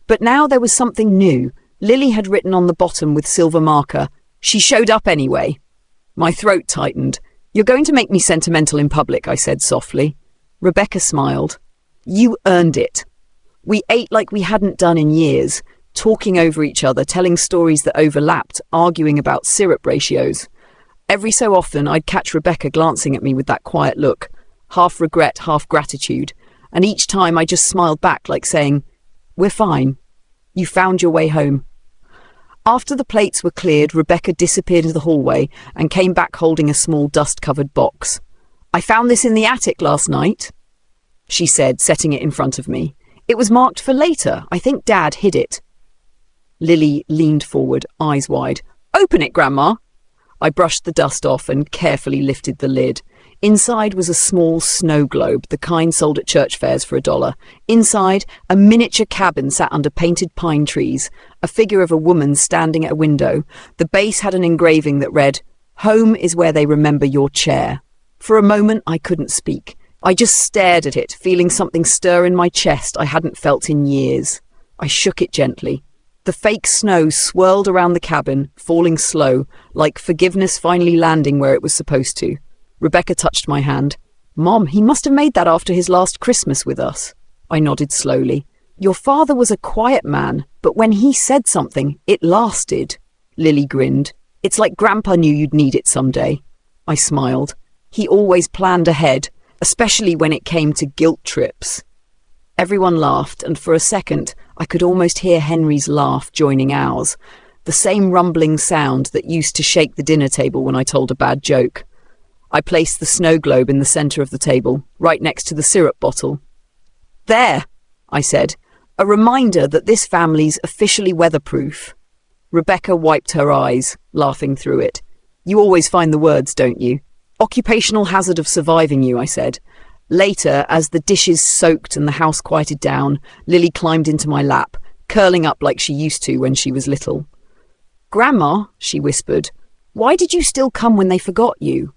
But now there was something new. Lily had written on the bottom with silver marker, "She showed up anyway." My throat tightened. "You're going to make me sentimental in public," I said softly. Rebecca smiled. "You earned it." We ate like we hadn't done in years, talking over each other, telling stories that overlapped, arguing about syrup ratios. Every so often I'd catch Rebecca glancing at me with that quiet look, half regret, half gratitude, and each time I just smiled back like saying, "We're fine. You found your way home." After the plates were cleared, Rebecca disappeared into the hallway and came back holding a small dust-covered box. "I found this in the attic last night," she said, setting it in front of me. "It was marked for later. I think Dad hid it." Lily leaned forward, eyes wide. "Open it, Grandma." I brushed the dust off and carefully lifted the lid. Inside was a small snow globe, the kind sold at church fairs for $1. Inside, a miniature cabin sat under painted pine trees, a figure of a woman standing at a window. The base had an engraving that read, "Home is where they remember your chair." For a moment, I couldn't speak. I just stared at it, feeling something stir in my chest I hadn't felt in years. I shook it gently. The fake snow swirled around the cabin, falling slow, like forgiveness finally landing where it was supposed to. Rebecca touched my hand. "Mom, he must have made that after his last Christmas with us." I nodded slowly. "Your father was a quiet man, but when he said something, it lasted." Lily grinned. "It's like Grandpa knew you'd need it someday." I smiled. He always planned ahead, especially when it came to guilt trips. Everyone laughed, and for a second, I could almost hear Henry's laugh joining ours, the same rumbling sound that used to shake the dinner table when I told a bad joke. I placed the snow globe in the center of the table, right next to the syrup bottle. "There," I said, "a reminder that this family's officially weatherproof." Rebecca wiped her eyes, laughing through it. "You always find the words, don't you?" "Occupational hazard of surviving you," I said. Later, as the dishes soaked and the house quieted down, Lily climbed into my lap, curling up like she used to when she was little. "Grandma," she whispered, "why did you still come when they forgot you?"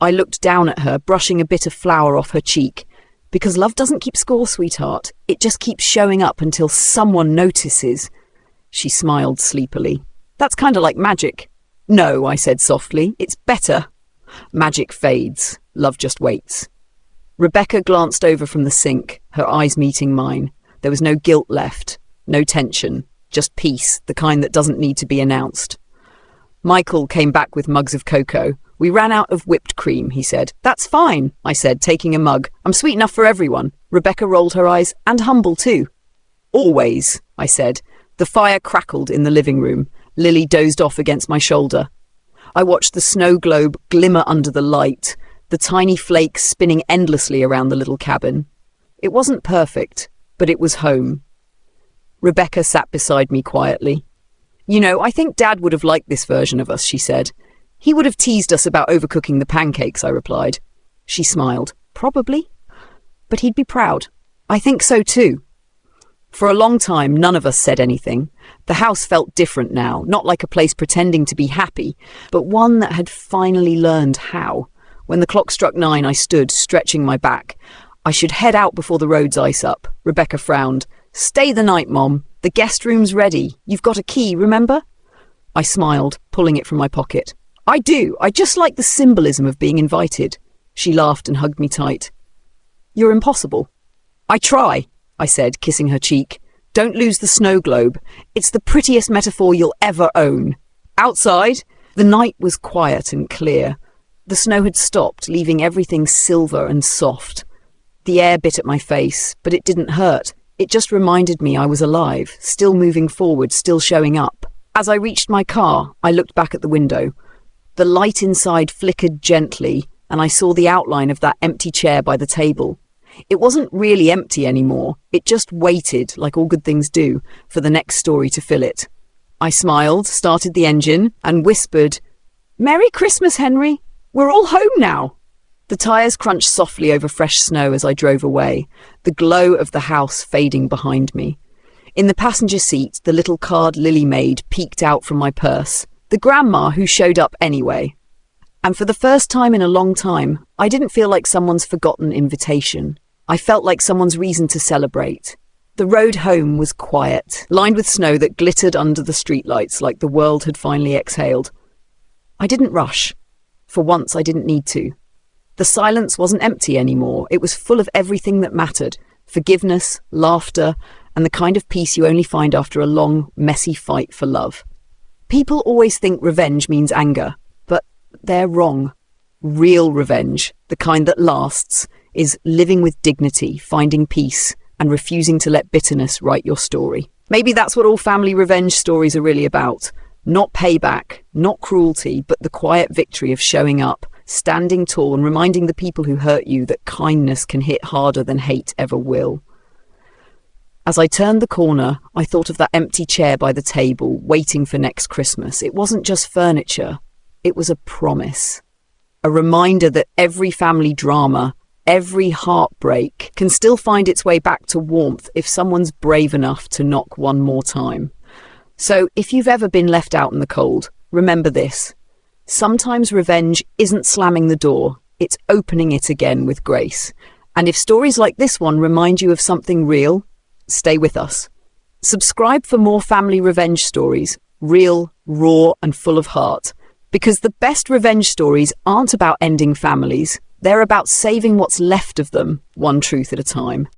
I looked down at her, brushing a bit of flour off her cheek. "Because love doesn't keep score, sweetheart. It just keeps showing up until someone notices." She smiled sleepily. "That's kind of like magic." "No," I said softly. "It's better. Magic fades. Love just waits." Rebecca glanced over from the sink, her eyes meeting mine. There was no guilt left, no tension, just peace, the kind that doesn't need to be announced. Michael came back with mugs of cocoa. "We ran out of whipped cream," he said. "That's fine," I said, taking a mug. "I'm sweet enough for everyone." Rebecca rolled her eyes. "And humble too." "Always," I said. The fire crackled in the living room. Lily dozed off against my shoulder. I watched the snow globe glimmer under the light, the tiny flakes spinning endlessly around the little cabin. It wasn't perfect, but it was home. Rebecca sat beside me quietly. "You know, I think Dad would have liked this version of us," she said. "He would have teased us about overcooking the pancakes," I replied. She smiled. "Probably. But he'd be proud." "I think so too." For a long time, none of us said anything. The house felt different now, not like a place pretending to be happy, but one that had finally learned how. When the clock struck 9, I stood, stretching my back. "I should head out before the roads ice up." Rebecca frowned. "Stay the night, Mom. The guest room's ready. You've got a key, remember?" I smiled, pulling it from my pocket. "I do. I just like the symbolism of being invited." She laughed and hugged me tight. "You're impossible." "I try," I said, kissing her cheek. "Don't lose the snow globe. It's the prettiest metaphor you'll ever own." Outside, the night was quiet and clear. The snow had stopped, leaving everything silver and soft. The air bit at my face, but it didn't hurt. It just reminded me I was alive, still moving forward, still showing up. As I reached my car, I looked back at the window. The light inside flickered gently, and I saw the outline of that empty chair by the table. It wasn't really empty anymore. It just waited, like all good things do, for the next story to fill it. I smiled, started the engine, and whispered, "Merry Christmas, Henry! We're all home now!" The tyres crunched softly over fresh snow as I drove away, the glow of the house fading behind me. In the passenger seat, the little card Lily made peeked out from my purse, the grandma who showed up anyway. And for the first time in a long time, I didn't feel like someone's forgotten invitation. I felt like someone's reason to celebrate. The road home was quiet, lined with snow that glittered under the streetlights like the world had finally exhaled. I didn't rush. For once, I didn't need to. The silence wasn't empty anymore. It was full of everything that mattered: forgiveness, laughter, and the kind of peace you only find after a long, messy fight for love. People always think revenge means anger, but they're wrong. Real revenge, the kind that lasts, is living with dignity, finding peace, and refusing to let bitterness write your story. Maybe that's what all family revenge stories are really about. Not payback, not cruelty, but the quiet victory of showing up, standing tall, and reminding the people who hurt you that kindness can hit harder than hate ever will. As I turned the corner, I thought of that empty chair by the table, waiting for next Christmas. It wasn't just furniture. It was a promise. A reminder that every family drama, every heartbreak, can still find its way back to warmth if someone's brave enough to knock one more time. So, if you've ever been left out in the cold, remember this. Sometimes revenge isn't slamming the door, it's opening it again with grace. And if stories like this one remind you of something real, stay with us. Subscribe for more family revenge stories, real, raw, and full of heart. Because the best revenge stories aren't about ending families, they're about saving what's left of them, one truth at a time.